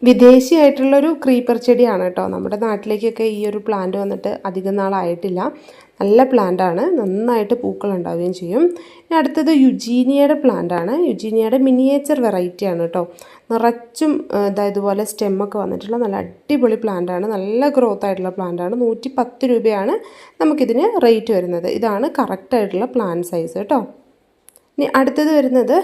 വിദേശിയായിട്ടുള്ളൊരു ക്രീപ്പർ ചെടിയാണ് കേട്ടോ. നമ്മുടെ നാട്ടിലേക്കൊക്കെ ഈ ഒരു പ്ലാന്റ് വന്നിട്ട് അധികം നാളായിട്ടില്ല. നല്ല പ്ലാന്റാണ്, നന്നായിട്ട് പൂക്കൾ ഉണ്ടാവുകയും ചെയ്യും. ഇനി അടുത്തത് യുജീനിയയുടെ പ്ലാന്റാണ്. യുജീനിയയുടെ മിനിയേച്ചർ വെറൈറ്റിയാണ് കേട്ടോ. നിറച്ചും ഇതുപോലെ സ്റ്റെമ്മൊക്കെ വന്നിട്ടുള്ള നല്ല അടിപൊളി പ്ലാന്റാണ്. നല്ല ഗ്രോത്ത് ആയിട്ടുള്ള പ്ലാന്റാണ്. 110 രൂപയാണ് നമുക്കിതിന് റേറ്റ് വരുന്നത്. ഇതാണ് കറക്റ്റായിട്ടുള്ള പ്ലാന്റ് സൈസ് കേട്ടോ. ഇനി അടുത്തത് വരുന്നത്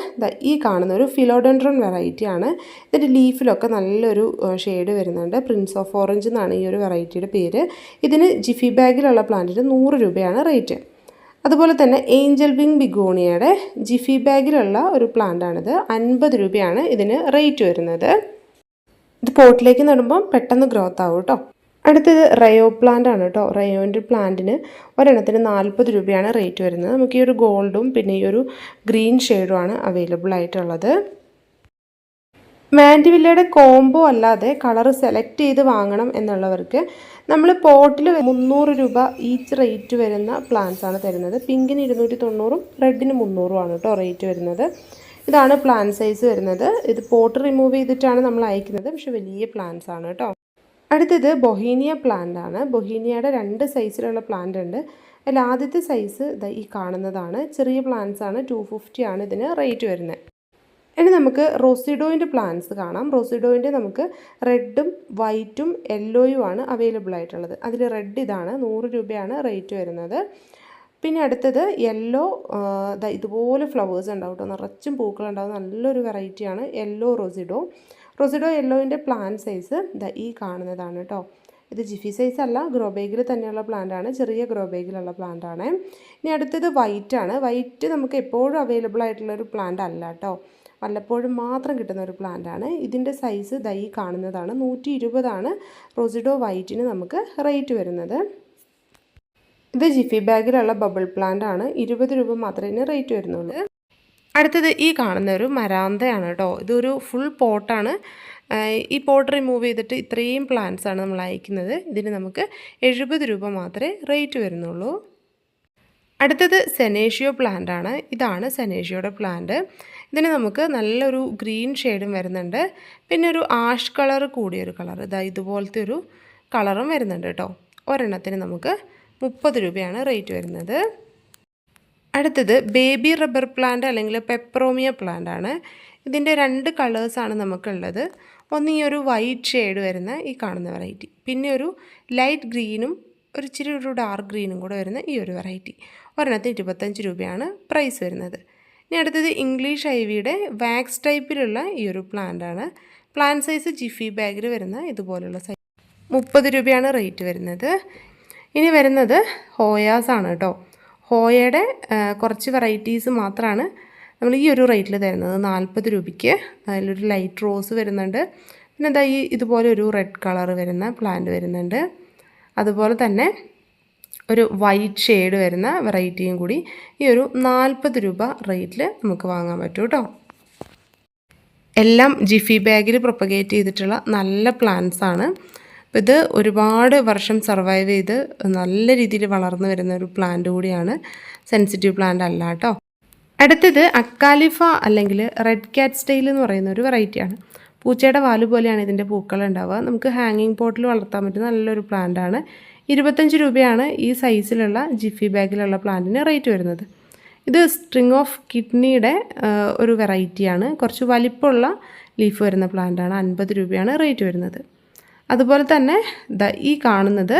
ഈ കാണുന്ന ഒരു ഫിലോഡെൻഡ്രോൺ വെറൈറ്റിയാണ്. ഇതിൻ്റെ ലീഫിലൊക്കെ നല്ലൊരു ഷെയ്ഡ് വരുന്നുണ്ട്. പ്രിൻസ് ഓഫ് ഓറഞ്ച് എന്നാണ് ഈ ഒരു വെറൈറ്റിയുടെ പേര്. ഇതിന് ജിഫി ബാഗിലുള്ള പ്ലാന്റിന് 100 രൂപയാണ് റേറ്റ്. അതുപോലെ തന്നെ ഏഞ്ചൽ വിങ് ബിഗോണിയയുടെ ജിഫി ബാഗിലുള്ള ഒരു പ്ലാന്റാണിത്. 50 രൂപയാണ് ഇതിന് റേറ്റ് വരുന്നത്. ഇത് പോട്ടിലേക്ക് നടുമ്പം പെട്ടെന്ന് ഗ്രോത്ത് ആവും കേട്ടോ. അടുത്തത് റയോ പ്ലാന്റ് ആണ് കേട്ടോ. റയോൻ്റെ പ്ലാന്റിന് ഒരെണ്ണത്തിന് 40 രൂപയാണ് റേറ്റ് വരുന്നത്. നമുക്ക് ഈ ഒരു ഗോൾഡും പിന്നെ ഈ ഒരു ഗ്രീൻ ഷെയ്ഡുമാണ് അവൈലബിൾ ആയിട്ടുള്ളത്. മാൻഡിവില്ലയുടെ കോംബോ അല്ലാതെ കളർ സെലക്ട് ചെയ്ത് വാങ്ങണം എന്നുള്ളവർക്ക് നമ്മൾ പോട്ടിൽ 300 രൂപ ഈച്ച് റേറ്റ് വരുന്ന പ്ലാന്റ്സ് ആണ് തരുന്നത്. പിങ്കിന് 290ഉം റെഡിന് 300ഉമാണ് കേട്ടോ റേറ്റ് വരുന്നത്. ഇതാണ് പ്ലാന്റ് സൈസ് വരുന്നത്. ഇത് പോട്ട് റിമൂവ് ചെയ്തിട്ടാണ് നമ്മൾ അയക്കുന്നത്, പക്ഷെ വലിയ പ്ലാന്റ്സ് ആണ് കേട്ടോ. അടുത്തത് ബൊഹീനിയ പ്ലാന്റ് ആണ്. ബൊഹീനിയയുടെ 2 സൈസിലുള്ള പ്ലാന്റ് ഉണ്ട്. അതിൽ ആദ്യത്തെ സൈസ് ഈ കാണുന്നതാണ്. ചെറിയ പ്ലാന്റ്സ് ആണ്. 250 ആണ് ഇതിന് റേറ്റ് വരുന്നത്. ഇനി നമുക്ക് റോസിഡോയിൻ്റെ പ്ലാന്റ്സ് കാണാം. റോസിഡോയിൻ്റെ നമുക്ക് റെഡും വൈറ്റും യെല്ലോയും ആണ് അവൈലബിൾ ആയിട്ടുള്ളത്. അതിൽ റെഡ് ഇതാണ്, 100 രൂപയാണ് റേറ്റ് വരുന്നത്. പിന്നെ അടുത്തത് യെല്ലോ, ഇതുപോലെ ഫ്ലവേഴ്സ് ഉണ്ടാവും കേട്ടോ. നിറച്ചും പൂക്കളുണ്ടാവും. നല്ലൊരു വെറൈറ്റിയാണ് യെല്ലോ റോസിഡോ. റോസിഡോ യെല്ലോയിൻ്റെ പ്ലാന്റ് സൈസ് ഈ കാണുന്നതാണ് കേട്ടോ. ഇത് ജിഫി സൈസ് അല്ല, ഗ്രോ ബാഗിൽ തന്നെയുള്ള പ്ലാന്റാണ്. ചെറിയ ഗ്രോ ബാഗിലുള്ള പ്ലാന്റാണ്. ഇനി അടുത്തത് വൈറ്റ് ആണ്. വൈറ്റ് നമുക്ക് എപ്പോഴും അവൈലബിൾ ആയിട്ടുള്ളൊരു പ്ലാന്റ് അല്ല കേട്ടോ. വല്ലപ്പോഴും മാത്രം കിട്ടുന്ന ഒരു പ്ലാന്റാണ്. ഇതിൻ്റെ സൈസ് ഈ കാണുന്നതാണ്. 120 ആണ് റോസിഡോ വൈറ്റിന് നമുക്ക് റേറ്റ് വരുന്നത്. ഇത് ജിഫി ബാഗിലുള്ള ബബിൾ പ്ലാന്റ് ആണ്. 20 രൂപ മാത്രമേ റേറ്റ് വരുന്നുള്ളൂ. അടുത്തത് ഈ കാണുന്ന ഒരു മരാന്തയാണ് കേട്ടോ. ഇതൊരു ഫുൾ പോട്ടാണ്. ഈ പോട്ട് റിമൂവ് ചെയ്തിട്ട് ഇത്രയും പ്ലാന്റ്സ് ആണ് നമ്മൾ അയക്കുന്നത്. ഇതിന് നമുക്ക് 70 രൂപ മാത്രമേ റേറ്റ് വരുന്നുള്ളൂ. അടുത്തത് സെനേഷ്യോ പ്ലാന്റ് ആണ്. ഇതാണ് സെനേഷ്യോയുടെ പ്ലാന്റ്. ഇതിന് നമുക്ക് നല്ലൊരു ഗ്രീൻ ഷെയ്ഡും വരുന്നുണ്ട്. പിന്നെ ഒരു ആഷ് കളർ കൂടിയൊരു കളർ, ഇതുപോലത്തെ ഒരു കളറും വരുന്നുണ്ട് കേട്ടോ. ഒരെണ്ണത്തിന് നമുക്ക് 30 രൂപയാണ് റേറ്റ് വരുന്നത്. അടുത്തത് ബേബി റബ്ബർ പ്ലാന്റ് അല്ലെങ്കിൽ പെപ്പറോമിയ പ്ലാന്റ് ആണ്. ഇതിൻ്റെ 2 കളേഴ്സാണ് നമുക്കുള്ളത്. ഒന്ന് ഈ ഒരു വൈറ്റ് ഷെയ്ഡ് വരുന്ന ഈ കാണുന്ന വെറൈറ്റി, പിന്നെ ഒരു ലൈറ്റ് ഗ്രീനും ഇച്ചിരി ഒരു ഡാർക്ക് ഗ്രീനും കൂടെ വരുന്ന ഈ ഒരു വെറൈറ്റി. ഒരെണ്ണത്തിന് 25 രൂപയാണ് പ്രൈസ് വരുന്നത്. ഇനി അടുത്തത് ഇംഗ്ലീഷ് ഐവിയുടെ വാക്സ് ടൈപ്പിലുള്ള ഈ ഒരു പ്ലാന്റ് ആണ്. പ്ലാന്റ് സൈസ് ജിഫി ബാഗിൽ വരുന്ന ഇതുപോലുള്ള സൈസ് 30 രൂപയാണ് റേറ്റ് വരുന്നത്. ഇനി വരുന്നത് ഹോയാസ് ആണ് കേട്ടോ. ഹോയയുടെ കുറച്ച് വെറൈറ്റീസ് മാത്രമാണ് നമ്മൾ ഈ ഒരു റേറ്റിൽ തരുന്നത്, 40 രൂപയ്ക്ക്. അതിലൊരു ലൈറ്റ് റോസ് വരുന്നുണ്ട്. പിന്നെ ഇതുപോലെ ഒരു റെഡ് കളർ വരുന്ന പ്ലാന്റ് വരുന്നുണ്ട്. അതുപോലെ തന്നെ ഒരു വൈറ്റ് ഷെയ്ഡ് വരുന്ന വെറൈറ്റിയും കൂടി ഈ ഒരു 40 രൂപ റേറ്റിൽ നമുക്ക് വാങ്ങാൻ പറ്റും കേട്ടോ. എല്ലാം ജിഫി ബാഗിൽ പ്രൊപ്പഗേറ്റ് ചെയ്തിട്ടുള്ള നല്ല പ്ലാന്റ്സ് ആണ്. ഇത് ഒരുപാട് വർഷം സർവൈവ് ചെയ്ത് നല്ല രീതിയിൽ വളർന്നു വരുന്ന ഒരു പ്ലാന്റ് കൂടിയാണ്. സെൻസിറ്റീവ് പ്ലാന്റ് അല്ല കേട്ടോ. അടുത്തത് അക്കാലിഫ അല്ലെങ്കിൽ റെഡ് ക്യാറ്റ് സ്റ്റൈൽ എന്ന് പറയുന്ന ഒരു വെറൈറ്റിയാണ്. പൂച്ചയുടെ വാല് പോലെയാണ് ഇതിൻ്റെ പൂക്കൾ ഉണ്ടാവുക. നമുക്ക് ഹാങ്ങിങ് പോട്ടിൽ വളർത്താൻ പറ്റുന്ന നല്ലൊരു പ്ലാന്റാണ്. 25 രൂപയാണ് ഈ സൈസിലുള്ള ജിഫി ബാഗിലുള്ള പ്ലാന്റിന് റേറ്റ് വരുന്നത്. ഇത് സ്ട്രിങ് ഓഫ് കിഡ്നിയുടെ ഒരു വെറൈറ്റിയാണ്. കുറച്ച് വലിപ്പമുള്ള ലീഫ് വരുന്ന പ്ലാന്റാണ്. 50 രൂപയാണ് റേറ്റ് വരുന്നത്. അതുപോലെ തന്നെ ഈ കാണുന്നത്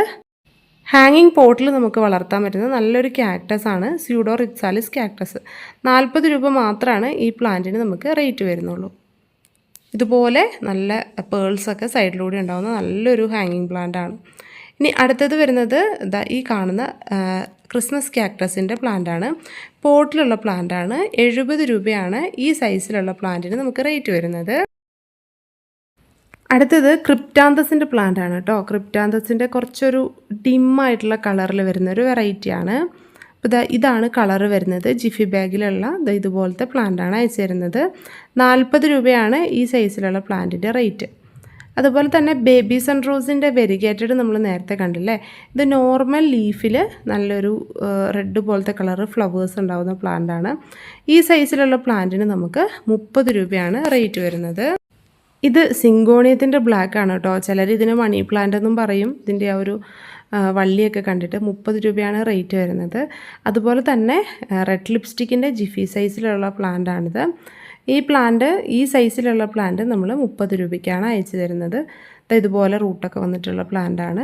ഹാങ്ങിങ് പോട്ടിൽ നമുക്ക് വളർത്താൻ പറ്റുന്ന നല്ലൊരു ക്യാക്ടസ് ആണ്. Pseudo Rhipsalis cactus. 40 രൂപ മാത്രമാണ് ഈ പ്ലാന്റിന് നമുക്ക് റേറ്റ് വരുന്നുള്ളൂ. ഇതുപോലെ നല്ല പേൾസൊക്കെ സൈഡിലൂടെ ഉണ്ടാകുന്ന നല്ലൊരു ഹാങ്ങിങ് പ്ലാന്റ് ആണ്. ഇനി അടുത്തത് വരുന്നത് ഈ കാണുന്ന ക്രിസ്മസ് ക്യാക്ടസിൻ്റെ പ്ലാന്റാണ്. പോട്ടിലുള്ള പ്ലാന്റാണ്. 70 രൂപയാണ് ഈ സൈസിലുള്ള പ്ലാന്റിന് നമുക്ക് റേറ്റ് വരുന്നത്. അടുത്തത് ക്രിപ്റ്റാന്തസിൻ്റെ പ്ലാന്റ് ആണ് കേട്ടോ. ക്രിപ്റ്റാന്തസിൻ്റെ കുറച്ചൊരു ഡിമ്മായിട്ടുള്ള കളറിൽ വരുന്നൊരു വെറൈറ്റിയാണ്. അപ്പോൾ ഇതാണ് കളറ് വരുന്നത്. ജിഫി ബാഗിലുള്ള ഇതുപോലത്തെ പ്ലാന്റാണ് അയച്ചു തരുന്നത്. 40 രൂപയാണ് ഈ സൈസിലുള്ള പ്ലാന്റിൻ്റെ റേറ്റ്. അതുപോലെ തന്നെ ബേബി സൺറോസിൻ്റെ വെരിഗേറ്റഡ് നമ്മൾ നേരത്തെ കണ്ടില്ലേ. ഇത് നോർമൽ ലീഫിൽ നല്ലൊരു റെഡ് പോലത്തെ കളറ് ഫ്ലവേഴ്സ് ഉണ്ടാകുന്ന പ്ലാന്റാണ്. ഈ സൈസിലുള്ള പ്ലാന്റിന് നമുക്ക് 30 രൂപയാണ് റേറ്റ് വരുന്നത്. ഇത് സിങ്കോണിയത്തിൻ്റെ ബ്ലാക്ക് ആണ് കേട്ടോ. ചിലർ ഇതിന് മണി പ്ലാന്റ് എന്നും പറയും. ഇതിൻ്റെ ആ ഒരു വള്ളിയൊക്കെ കണ്ടിട്ട് 30 രൂപയാണ് റേറ്റ് വരുന്നത്. അതുപോലെ തന്നെ റെഡ് ലിപ്സ്റ്റിക്കിൻ്റെ ജിഫി സൈസിലുള്ള പ്ലാന്റാണിത്. ഈ സൈസിലുള്ള പ്ലാന്റ് നമ്മൾ 30 രൂപയ്ക്കാണ് അയച്ചു തരുന്നത്. ഇതുപോലെ റൂട്ടൊക്കെ വന്നിട്ടുള്ള പ്ലാന്റാണ്.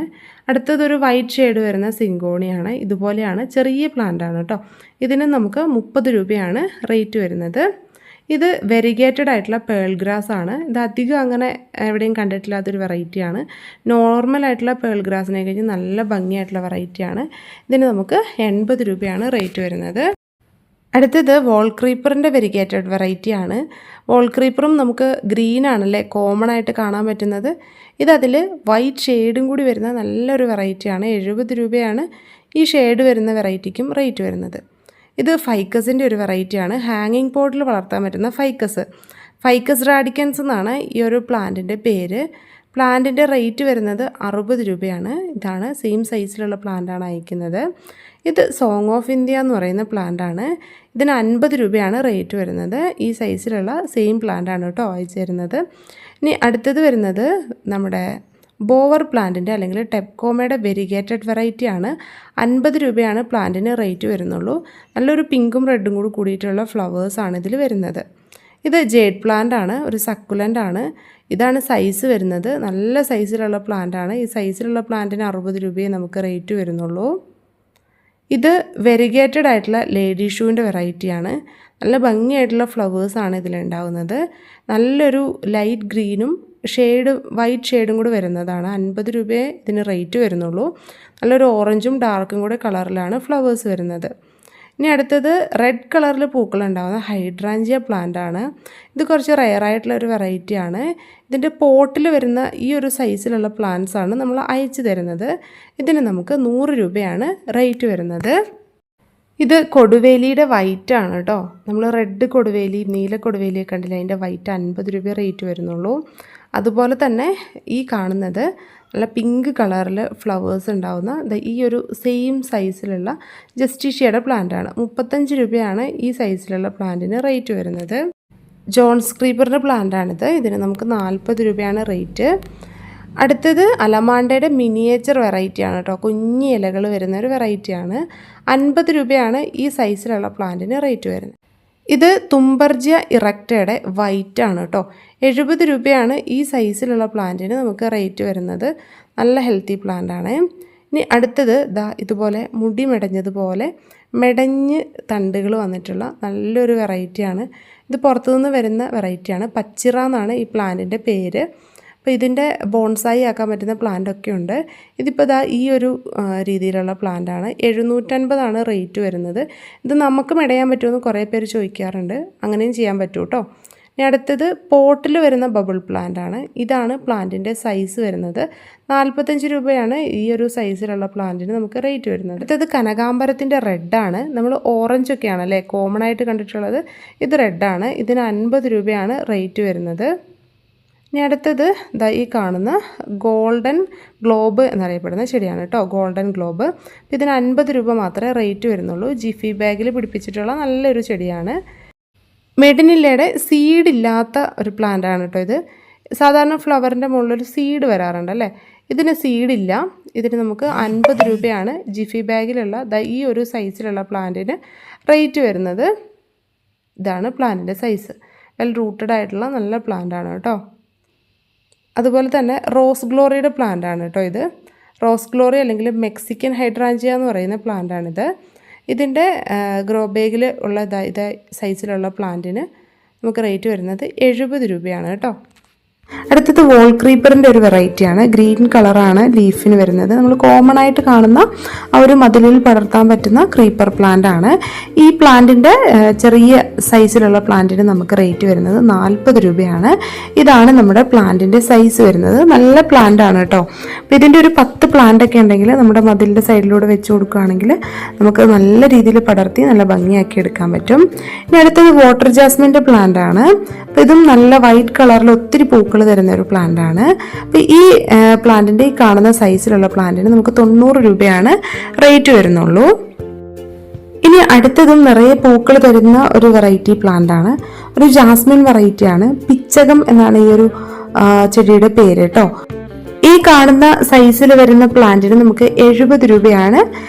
അടുത്തതൊരു വൈറ്റ് ഷെയ്ഡ് വരുന്ന സിങ്കോണിയാണ്. ഇതുപോലെയാണ്, ചെറിയ പ്ലാന്റാണ് കേട്ടോ. ഇതിന് നമുക്ക് 30 രൂപയാണ് റേറ്റ് വരുന്നത്. ഇത് വെരിഗേറ്റഡ് ആയിട്ടുള്ള പേൾ ഗ്രാസ് ആണ്. ഇത് അധികം അങ്ങനെ എവിടെയും കണ്ടിട്ടില്ലാത്തൊരു വെറൈറ്റിയാണ്. നോർമലായിട്ടുള്ള പേൾ ഗ്രാസിനെ കഴിഞ്ഞ് നല്ല ഭംഗിയായിട്ടുള്ള വെറൈറ്റിയാണ്. ഇതിന് നമുക്ക് 80 രൂപയാണ് റേറ്റ് വരുന്നത്. അടുത്തത് വോൾ ക്രീപ്പറിൻ്റെ വെരിഗേറ്റഡ് വെറൈറ്റിയാണ്. വോൾ ക്രീപ്പറും നമുക്ക് ഗ്രീൻ ആണല്ലേ കോമൺ ആയിട്ട് കാണാൻ പറ്റുന്നത്. ഇതതിൽ വൈറ്റ് ഷെയ്ഡും കൂടി വരുന്ന നല്ലൊരു വെറൈറ്റിയാണ്. 70 രൂപയാണ് ഈ ഷെയ്ഡ് വരുന്ന വെറൈറ്റിക്കും റേറ്റ് വരുന്നത്. ഇത് ഫൈക്കസിൻ്റെ ഒരു വെറൈറ്റിയാണ്. ഹാങ്ങിങ് പോട്ടിൽ വളർത്താൻ പറ്റുന്ന ഫൈക്കസ് റാഡിക്കൻസ് എന്നാണ് ഈ ഒരു പ്ലാന്റിൻ്റെ പേര്. പ്ലാന്റിൻ്റെ റേറ്റ് വരുന്നത് 60 രൂപയാണ്. ഇതാണ് സെയിം സൈസിലുള്ള പ്ലാന്റാണ് അയക്കുന്നത്. ഇത് സോങ് ഓഫ് ഇന്ത്യ എന്ന് പറയുന്ന പ്ലാന്റാണ്. ഇതിന് 50 രൂപയാണ് റേറ്റ് വരുന്നത്. ഈ സൈസിലുള്ള സെയിം പ്ലാന്റാണ് കേട്ടോ അയച്ചു തരുന്നത്. ഇനി അടുത്തത് വരുന്നത് നമ്മുടെ ബോവർ പ്ലാന്റിൻ്റെ അല്ലെങ്കിൽ ടെപ്കോമയുടെ വെരിഗേറ്റഡ് വെറൈറ്റിയാണ്. 50 രൂപയാണ് പ്ലാന്റിന് റേറ്റ് വരുന്നുള്ളൂ. നല്ലൊരു പിങ്കും റെഡും കൂടി കൂടിയിട്ടുള്ള ഫ്ലവേഴ്സാണ് ഇതിൽ വരുന്നത്. ഇത് ജേഡ് പ്ലാന്റ് ആണ്, ഒരു സക്കുലൻ്റ് ആണ്. ഇതാണ് സൈസ് വരുന്നത്. നല്ല സൈസിലുള്ള പ്ലാന്റാണ്. ഈ സൈസിലുള്ള പ്ലാന്റിന് 60 രൂപയെ നമുക്ക് റേറ്റ് വരുന്നുള്ളൂ. ഇത് വെരിഗേറ്റഡ് ആയിട്ടുള്ള ലേഡി ഷൂവിൻ്റെ വെറൈറ്റിയാണ്. നല്ല ഭംഗിയായിട്ടുള്ള ഫ്ലവേഴ്സാണ് ഇതിലുണ്ടാകുന്നത്. നല്ലൊരു ലൈറ്റ് ഗ്രീനും വൈറ്റ് ഷെയ്ഡും കൂടെ വരുന്നതാണ്. 50 രൂപയെ ഇതിന് റേറ്റ് വരുന്നുള്ളൂ. നല്ലൊരു ഓറഞ്ചും ഡാർക്കും കൂടെ കളറിലാണ് ഫ്ലവേഴ്സ് വരുന്നത്. ഇനി അടുത്തത് റെഡ് കളറിൽ പൂക്കളുണ്ടാകുന്ന ഹൈഡ്രാഞ്ചിയ പ്ലാന്റ് ആണ്. ഇത് കുറച്ച് റെയറായിട്ടുള്ള ഒരു വെറൈറ്റിയാണ്. ഇതിൻ്റെ പോട്ടിൽ വരുന്ന ഈ ഒരു സൈസിലുള്ള പ്ലാന്റ്സ് ആണ് നമ്മൾ അയച്ചു തരുന്നത്. ഇതിന് നമുക്ക് 100 രൂപയാണ് റേറ്റ് വരുന്നത്. ഇത് കൊടുവേലിയുടെ വൈറ്റ് ആണ് കേട്ടോ. നമ്മൾ റെഡ് കൊടുവേലി, നീല കൊടുവേലിയൊക്കെ കണ്ടില്ല, അതിൻ്റെ വൈറ്റ് 50 രൂപ റേറ്റ് വരുന്നുള്ളൂ. അതുപോലെ തന്നെ ഈ കാണുന്നത് നല്ല പിങ്ക് കളറിൽ ഫ്ലവേഴ്സ് ഉണ്ടാകുന്ന ഈ ഒരു സെയിം സൈസിലുള്ള ജസ്റ്റിഷ്യയുടെ പ്ലാന്റാണ്. 35 രൂപയാണ് ഈ സൈസിലുള്ള പ്ലാന്റിന് റേറ്റ് വരുന്നത്. ജോൺസ് ക്രീപ്പറിൻ്റെ പ്ലാന്റാണിത്. ഇതിന് നമുക്ക് 40 രൂപയാണ് റേറ്റ്. അടുത്തത് അലമാണ്ടയുടെ മിനിയേച്ചർ വെറൈറ്റിയാണ് കേട്ടോ. കുഞ്ഞി ഇലകൾ വരുന്ന ഒരു വെറൈറ്റിയാണ്. 50 രൂപയാണ് ഈ സൈസിലുള്ള പ്ലാന്റിന് റേറ്റ് വരുന്നത്. ഇത് തുമ്പർജിയ ഇറക്റ്റയുടെ വൈറ്റ് ആണ് കേട്ടോ. 70 രൂപയാണ് ഈ സൈസിലുള്ള പ്ലാന്റിന് നമുക്ക് റേറ്റ് വരുന്നത്. നല്ല ഹെൽത്തി പ്ലാന്റ് ആണ്. ഇനി അടുത്തത് ഇതുപോലെ മുടി മെടഞ്ഞതുപോലെ മെടഞ്ഞ് തണ്ടുകൾ വന്നിട്ടുള്ള നല്ലൊരു വെറൈറ്റിയാണ്. ഇത് പുറത്തുനിന്ന് വരുന്ന വെറൈറ്റിയാണ്. പച്ചിറ എന്നാണ് ഈ പ്ലാന്റിൻ്റെ പേര്. അപ്പോൾ ഇതിൻ്റെ ബോൺസായി ആക്കാൻ പറ്റുന്ന പ്ലാന്റൊക്കെ ഉണ്ട്. ഇതിപ്പോൾ ഈ ഒരു രീതിയിലുള്ള പ്ലാന്റാണ്. 750 റേറ്റ് വരുന്നത്. ഇത് നമുക്ക് മെടയാൻ പറ്റുമെന്ന് കുറേ പേര് ചോദിക്കാറുണ്ട്. അങ്ങനെയും ചെയ്യാൻ പറ്റും കേട്ടോ. ഇനി അടുത്തത് പോട്ടിൽ വരുന്ന ബബിൾ പ്ലാന്റ് ആണ്. ഇതാണ് പ്ലാന്റിൻ്റെ സൈസ് വരുന്നത്. 45 രൂപയാണ് ഈ ഒരു സൈസിലുള്ള പ്ലാന്റിന് നമുക്ക് റേറ്റ് വരുന്നത്. അടുത്തത് കനകാംബരത്തിൻ്റെ റെഡാണ്. നമ്മൾ ഓറഞ്ചൊക്കെയാണ് അല്ലേ കോമൺ ആയിട്ട് കണ്ടിട്ടുള്ളത്. ഇത് റെഡാണ്. ഇതിന് 50 രൂപയാണ് റേറ്റ് വരുന്നത്. ഇനി അടുത്തത് ഈ കാണുന്ന ഗോൾഡൻ ഗ്ലോബ് എന്നറിയപ്പെടുന്ന ചെടിയാണ് കേട്ടോ. Golden globe. ഇതിന് 50 രൂപ മാത്രമേ റേറ്റ് വരുന്നുള്ളൂ. ജിഫി ബാഗിൽ പിടിപ്പിച്ചിട്ടുള്ള നല്ലൊരു ചെടിയാണ്. മെഡിനില്ലയുടെ സീഡില്ലാത്ത ഒരു പ്ലാന്റാണ് കേട്ടോ ഇത്. സാധാരണ ഫ്ലവറിൻ്റെ മുകളിലൊരു സീഡ് വരാറുണ്ട് അല്ലേ. ഇതിന് സീഡില്ല. ഇതിന് നമുക്ക് 50 രൂപയാണ് ജിഫി ബാഗിലുള്ള ഈ ഒരു സൈസിലുള്ള പ്ലാന്റിന് റേറ്റ് വരുന്നത്. ഇതാണ് പ്ലാന്റിൻ്റെ സൈസ്. വെൽ റൂട്ടഡ് ആയിട്ടുള്ള നല്ല പ്ലാന്റാണ് കേട്ടോ. അതുപോലെ തന്നെ റോസ് ഗ്ലോറിയുടെ പ്ലാന്റാണ് കേട്ടോ ഇത്. റോസ് ഗ്ലോറി അല്ലെങ്കിൽ മെക്സിക്കൻ ഹൈഡ്രാഞ്ചിയ എന്ന് പറയുന്ന പ്ലാന്റാണിത്. ഇതിൻ്റെ ഗ്രോ ബാഗിൽ ഉള്ള സൈസിലുള്ള പ്ലാന്റിന് നമുക്ക് റേറ്റ് വരുന്നത് 70 രൂപയാണ് കേട്ടോ. അടുത്തത് വോൾ ക്രീപ്പറിൻ്റെ ഒരു വെറൈറ്റിയാണ്. ഗ്രീൻ കളറാണ് ലീഫിന് വരുന്നത്. നമ്മൾ കോമൺ ആയിട്ട് കാണുന്ന ആ ഒരു മതിലിൽ പടർത്താൻ പറ്റുന്ന ക്രീപ്പർ പ്ലാന്റ് ആണ്. ഈ പ്ലാന്റിൻ്റെ ചെറിയ സൈസിലുള്ള പ്ലാന്റിന് നമുക്ക് റേറ്റ് വരുന്നത് 40 രൂപയാണ്. ഇതാണ് നമ്മുടെ പ്ലാന്റിൻ്റെ സൈസ് വരുന്നത്. നല്ല പ്ലാന്റ് ആണ് കേട്ടോ. അപ്പോൾ ഇതിൻ്റെ ഒരു 10 പ്ലാന്റ് ഒക്കെ ഉണ്ടെങ്കിൽ നമ്മുടെ മതിലിൻ്റെ സൈഡിലൂടെ വെച്ച് കൊടുക്കുകയാണെങ്കിൽ നമുക്ക് നല്ല രീതിയിൽ പടർത്തി നല്ല ഭംഗിയാക്കി എടുക്കാൻ പറ്റും. ഇനി അടുത്തത് വാട്ടർ ജാസ്മിൻ്റെ പ്ലാന്റ് ആണ്. അപ്പോൾ ഇതും നല്ല വൈറ്റ് കളറിൽ ഒത്തിരി പൂക്കൾ തരുന്ന ഒരു പ്ലാന്റ് ആണ്. അപ്പോൾ ഈ പ്ലാന്റിൻ്റെ ഈ കാണുന്ന സൈസിലുള്ള പ്ലാന്റിന് നമുക്ക് 90 രൂപയാണ് റേറ്റ് വരുന്നുള്ളൂ. ഇനി അടുത്തതും നിറയെ പൂക്കൾ തരുന്ന ഒരു വെറൈറ്റി പ്ലാന്റ് ആണ്. ഒരു ജാസ്മിൻ വെറൈറ്റി ആണ്. പിച്ചകം എന്നാണ് ഈ ഒരു ചെടിയുടെ പേര് കേട്ടോ. ഈ കാണുന്ന സൈസിൽ വരുന്ന പ്ലാന്റിന് നമുക്ക് 70 രൂപയാണ്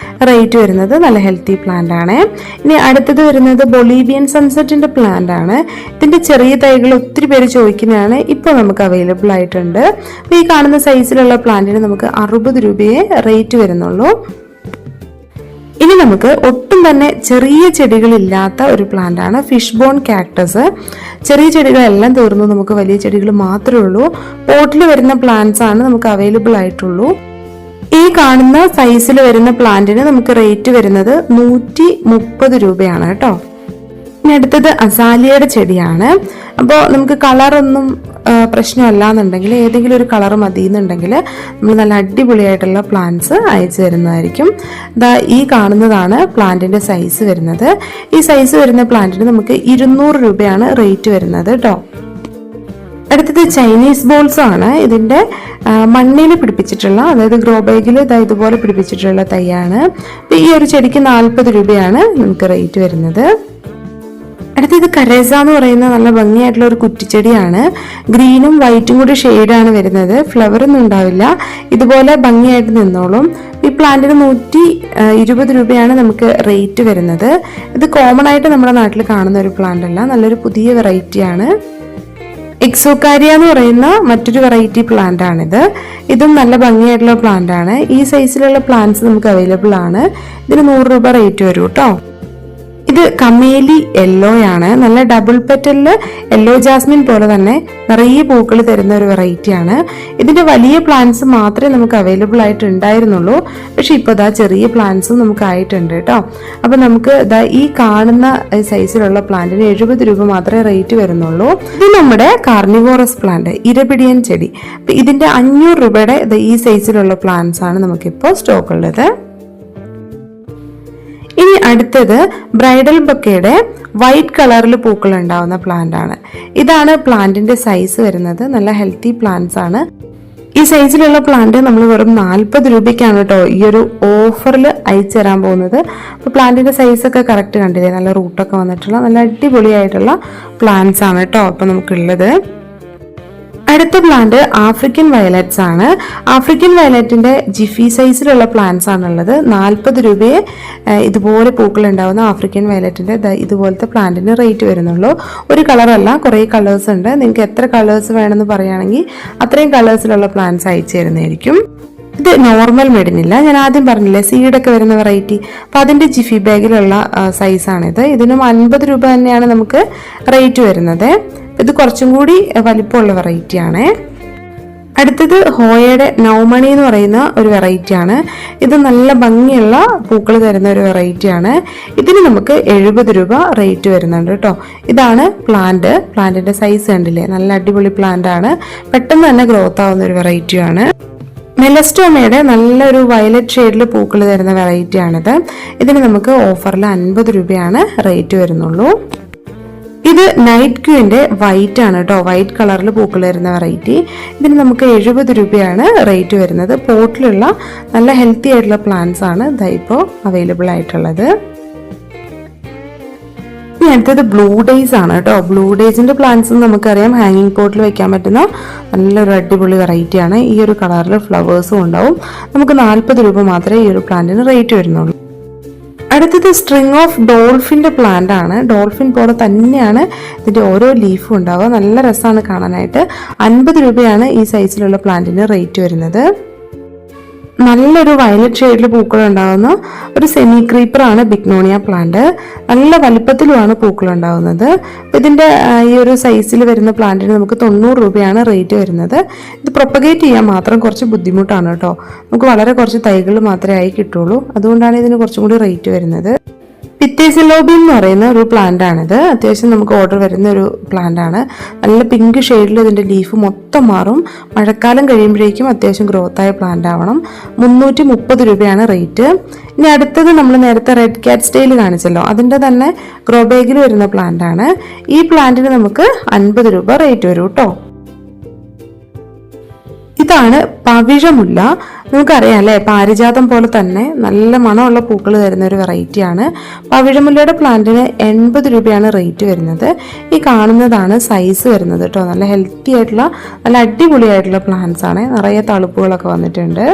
റേറ്റ് വരുന്നത്. നല്ല ഹെൽത്തി പ്ലാന്റ് ആണ്. ഇനി അടുത്തത് വരുന്നത് ബൊളീവിയൻ സൺസെറ്റിന്റെ പ്ലാന്റ് ആണ്. ഇതിന്റെ ചെറിയ തൈകൾ ഒത്തിരി പേര് ചോദിക്കുന്നതാണ്. ഇപ്പോൾ നമുക്ക് അവൈലബിൾ ആയിട്ടുണ്ട്. അപ്പോൾ ഈ കാണുന്ന സൈസിലുള്ള പ്ലാന്റിന് നമുക്ക് 60 രൂപയെ റേറ്റ് വരുന്നുള്ളൂ. ഇനി നമുക്ക് ഒട്ടും തന്നെ ചെറിയ ചെടികളില്ലാത്ത ഒരു പ്ലാന്റ് ആണ് ഫിഷ് ബോൺ കാക്ടസ്. ചെറിയ ചെടികളെല്ലാം തീർന്നു, നമുക്ക് വലിയ ചെടികൾ മാത്രമേ ഉള്ളൂ. പോട്ടിൽ വരുന്ന പ്ലാന്റ്സ് ആണ് നമുക്ക് അവൈലബിൾ ആയിട്ടുള്ളൂ. ഈ കാണുന്ന സൈസിൽ വരുന്ന പ്ലാന്റിന് നമുക്ക് റേറ്റ് വരുന്നത് 130 രൂപയാണ് കേട്ടോ. ഇനി അടുത്തത് അസാലിയയുടെ ചെടിയാണ്. അപ്പോൾ നമുക്ക് കളറൊന്നും പ്രശ്നമല്ല എന്നുണ്ടെങ്കിൽ ഏതെങ്കിലും ഒരു കളർ മതി എന്നുണ്ടെങ്കിൽ നമ്മൾ നല്ല അടിപൊളിയായിട്ടുള്ള പ്ലാന്റ്സ് അയച്ചു തരുന്നതായിരിക്കും. ഈ കാണുന്നതാണ് പ്ലാന്റിന്റെ സൈസ് വരുന്നത്. ഈ സൈസ് വരുന്ന പ്ലാന്റിന് നമുക്ക് 200 രൂപയാണ് റേറ്റ് വരുന്നത് കേട്ടോ. അടുത്തത് ചൈനീസ് ബോൾസ് ആണ്. ഇതിന്റെ മണ്ണിൽ പിടിപ്പിച്ചിട്ടുള്ള, അതായത് ഗ്രോ ബാഗിൽ ഇതുപോലെ പിടിപ്പിച്ചിട്ടുള്ള തൈയാണ്. ഈ ഒരു ചെടിക്ക് 40 രൂപയാണ് നമുക്ക് റേറ്റ് വരുന്നത്. അടുത്തത് കരേസ എന്ന് പറയുന്ന നല്ല ഭംഗിയായിട്ടുള്ള ഒരു കുറ്റിച്ചെടിയാണ്. ഗ്രീനും വൈറ്റും കൂടി ഷെയ്ഡാണ് വരുന്നത്. ഫ്ലവർ ഒന്നും ഉണ്ടാവില്ല, ഇതുപോലെ ഭംഗിയായിട്ട് നിന്നോളും. ഈ പ്ലാന്റിന് 120 രൂപയാണ് നമുക്ക് റേറ്റ് വരുന്നത്. ഇത് കോമൺ ആയിട്ട് നമ്മുടെ നാട്ടിൽ കാണുന്ന ഒരു പ്ലാന്റ് അല്ല, നല്ലൊരു പുതിയ വെറൈറ്റിയാണ്. എക്സോകാരിയ എന്ന് പറയുന്ന മറ്റൊരു വെറൈറ്റി പ്ലാന്റ് ആണിത്. ഇതും നല്ല ഭംഗിയായിട്ടുള്ള പ്ലാന്റ് ആണ്. ഈ സൈസിലുള്ള പ്ലാന്റ്സ് നമുക്ക് അവൈലബിൾ ആണ്. ഇതിന് 100 രൂപ റേറ്റ് വരും കേട്ടോ. ഇത് കമേലി യെല്ലോ ആണ്. നല്ല ഡബിൾ പെറ്റലില് യെല്ലോ ജാസ്മിൻ പോലെ തന്നെ നിറയെ പൂക്കൾ തരുന്ന ഒരു വെറൈറ്റി ആണ്. ഇതിന്റെ വലിയ പ്ലാന്റ്സ് മാത്രമേ നമുക്ക് അവൈലബിൾ ആയിട്ട് ഉണ്ടായിരുന്നുള്ളൂ. പക്ഷെ ഇപ്പോൾ ചെറിയ പ്ലാന്റ്സും നമുക്ക് ആയിട്ടുണ്ട് കേട്ടോ. അപ്പൊ നമുക്ക് ഈ കാണുന്ന സൈസിലുള്ള പ്ലാന്റിന് 70 രൂപ മാത്രമേ റേറ്റ് വരുന്നുള്ളൂ. ഇത് നമ്മുടെ കാർണിവോറസ് പ്ലാന്റ്, ഇരപിടിയൻ ചെടി. അപ്പൊ ഇതിന്റെ 500 രൂപയുടെ ഈ സൈസിലുള്ള പ്ലാന്റ്സ് ആണ് നമുക്കിപ്പോൾ സ്റ്റോക്ക് ഉള്ളത്. ഇനി അടുത്തത് ബ്രൈഡൽ ബൊക്കയുടെ വൈറ്റ് കളറിൽ പൂക്കൾ ഉണ്ടാവുന്ന പ്ലാന്റ് ആണ്. ഇതാണ് പ്ലാന്റിന്റെ സൈസ് വരുന്നത്. നല്ല ഹെൽത്തി പ്ലാന്റ്സ് ആണ്. ഈ സൈസിലുള്ള പ്ലാന്റ് നമ്മൾ വെറും 40 രൂപയ്ക്കാണ് കേട്ടോ ഈ ഒരു ഓഫറിൽ അയച്ചു തരാൻ പോകുന്നത്. അപ്പോൾ പ്ലാന്റിന്റെ സൈസ് ഒക്കെ കറക്റ്റ് കണ്ടില്ലേ, നല്ല റൂട്ടൊക്കെ വന്നിട്ടുള്ള നല്ല അടിപൊളിയായിട്ടുള്ള പ്ലാന്റ്സ് ആണ് കേട്ടോ അപ്പോൾ നമുക്കുള്ളത്. അടുത്ത പ്ലാന്റ് ആഫ്രിക്കൻ വയലറ്റ്സ് ആണ്. ആഫ്രിക്കൻ വയലറ്റിന്റെ ജിഫി സൈസിലുള്ള പ്ലാന്റ്സ് ആണുള്ളത്. 40 രൂപയെ ഇതുപോലെ പൂക്കൾ ഉണ്ടാവുന്ന ആഫ്രിക്കൻ വയലറ്റിന്റെ ഇതുപോലത്തെ പ്ലാന്റിന് റേറ്റ് വരുന്നുള്ളൂ. ഒരു കളറല്ല, കുറേ കളേഴ്സ് ഉണ്ട്. നിങ്ങൾക്ക് എത്ര കളേഴ്സ് വേണമെന്ന് പറയുകയാണെങ്കിൽ അത്രയും കളേഴ്സിലുള്ള പ്ലാന്റ്സ് അയച്ചു തരുന്നതായിരിക്കും. ഇത് നോർമൽ മെഡിനില്ല, ഞാൻ ആദ്യം പറഞ്ഞില്ലേ സീഡൊക്കെ വരുന്ന വെറൈറ്റി, അപ്പം അതിൻ്റെ ജിഫി ബാഗിലുള്ള സൈസാണിത്. ഇതിനും 50 രൂപ തന്നെയാണ് നമുക്ക് റേറ്റ് വരുന്നത്. ഇത് കുറച്ചും കൂടി വലിപ്പമുള്ള വെറൈറ്റി ആണ്. അടുത്തത് ഹോയയുടെ നൗമണി എന്ന് പറയുന്ന ഒരു വെറൈറ്റി ആണ്. ഇത് നല്ല ഭംഗിയുള്ള പൂക്കൾ തരുന്ന ഒരു വെറൈറ്റി ആണ്. ഇതിന് നമുക്ക് 70 രൂപ റേറ്റ് വരുന്നുണ്ട് കേട്ടോ. ഇതാണ് പ്ലാന്റിന്റെ സൈസ് കണ്ടില്ലേ, നല്ല അടിപൊളി പ്ലാന്റ് ആണ്. പെട്ടെന്ന് തന്നെ ഗ്രോത്ത് ആവുന്ന ഒരു വെറൈറ്റിയാണ്. മെലസ്റ്റോമയുടെ നല്ലൊരു വയലറ്റ് ഷെയ്ഡിൽ പൂക്കൾ തരുന്ന വെറൈറ്റി ആണിത്. ഇതിന് നമുക്ക് ഓഫറിൽ 50 രൂപയാണ് റേറ്റ് വരുന്നുള്ളൂ. ഇത് നൈറ്റ് ക്യൂവിന്റെ വൈറ്റ് ആണ് കേട്ടോ, വൈറ്റ് കളറിൽ പൂക്കൾ വരുന്ന വെറൈറ്റി. ഇതിന് നമുക്ക് 70 രൂപയാണ് റേറ്റ് വരുന്നത്. പോട്ടിലുള്ള നല്ല ഹെൽത്തി ആയിട്ടുള്ള പ്ലാന്റ്സ് ആണ് ഇപ്പോൾ അവൈലബിൾ ആയിട്ടുള്ളത്. ഇനി അടുത്തത് ബ്ലൂ ഡേയ്സ് ആണ് കേട്ടോ. ബ്ലൂ ഡേയ്സിന്റെ പ്ലാന്റ്സ് നമുക്കറിയാം ഹാങ്ങിങ് പോട്ടിൽ വെക്കാൻ പറ്റുന്ന നല്ലൊരു അടിപൊളി വെറൈറ്റി ആണ്. ഈ ഒരു കളറിൽ ഫ്ലവേഴ്സും ഉണ്ടാവും. നമുക്ക് 40 രൂപ മാത്രമേ ഈ ഒരു പ്ലാന്റിന് റേറ്റ് വരുന്നുള്ളൂ. അടുത്തത് സ്ട്രിങ് ഓഫ് ഡോൾഫിന്റെ പ്ലാന്റ് ആണ്. ഡോൾഫിൻ പോലെ തന്നെയാണ് ഇതിന്റെ ഓരോ ലീഫും ഉണ്ടാവുക. നല്ല രസമാണ് കാണാനായിട്ട്. 50 രൂപയാണ് ഈ സൈസിലുള്ള പ്ലാന്റിന് റേറ്റ് വരുന്നത്. നല്ലൊരു വയലറ്റ് ഷെയ്ഡിൽ പൂക്കൾ ഉണ്ടാകുന്ന ഒരു സെമി ക്രീപ്പറാണ് ബിഗ്നോണിയ പ്ലാന്റ്. നല്ല വലിപ്പത്തിലുമാണ് പൂക്കൾ ഉണ്ടാകുന്നത്. ഇതിൻ്റെ ഈ ഒരു സൈസിൽ വരുന്ന പ്ലാന്റിന് നമുക്ക് 90 രൂപയാണ് റേറ്റ് വരുന്നത്. ഇത് പ്രൊപ്പഗേറ്റ് ചെയ്യാൻ മാത്രം കുറച്ച് ബുദ്ധിമുട്ടാണ് കേട്ടോ. നമുക്ക് വളരെ കുറച്ച് തൈകൾ മാത്രമേ ആയി കിട്ടുള്ളൂ. അതുകൊണ്ടാണ് ഇതിന് കുറച്ചും കൂടി റേറ്റ് വരുന്നത്. പിത്തേസിലോബി എന്ന് പറയുന്ന ഒരു പ്ലാന്റ് ആണിത്. അത്യാവശ്യം നമുക്ക് ഓർഡർ വരുന്ന ഒരു പ്ലാന്റ് ആണ്. നല്ല പിങ്ക് ഷെയ്ഡിൽ ഇതിൻ്റെ ലീഫ് മൊത്തം മാറും. മഴക്കാലം കഴിയുമ്പോഴേക്കും അത്യാവശ്യം ഗ്രോത്ത് ആയ പ്ലാന്റ് ആവണം. 330 രൂപയാണ് റേറ്റ്. ഇനി അടുത്തത് നമ്മൾ നേരത്തെ റെഡ് ക്യാറ്റ് സ്റ്റൈൽ കാണിച്ചല്ലോ, അതിൻ്റെ തന്നെ ഗ്രോ ബാഗിൽ വരുന്ന പ്ലാന്റ് ആണ്. ഈ പ്ലാന്റിന് നമുക്ക് 50 രൂപ റേറ്റ് വരും കേട്ടോ. ഇതാണ് പവിഴമുല്ല. നമുക്കറിയാം അല്ലേ, പാരിജാതം പോലെ തന്നെ നല്ല മണമുള്ള പൂക്കൾ തരുന്ന ഒരു വെറൈറ്റിയാണ്. പവിഴമുല്ലയുടെ പ്ലാന്റിന് 80 രൂപയാണ് റേറ്റ് വരുന്നത്. ഈ കാണുന്നതാണ് സൈസ് വരുന്നത് കേട്ടോ. നല്ല ഹെൽത്തി ആയിട്ടുള്ള നല്ല അടിപൊളിയായിട്ടുള്ള പ്ലാന്റ്സ് ആണ്. നിറയെ തളുപ്പുകളൊക്കെ വന്നിട്ടുണ്ട്.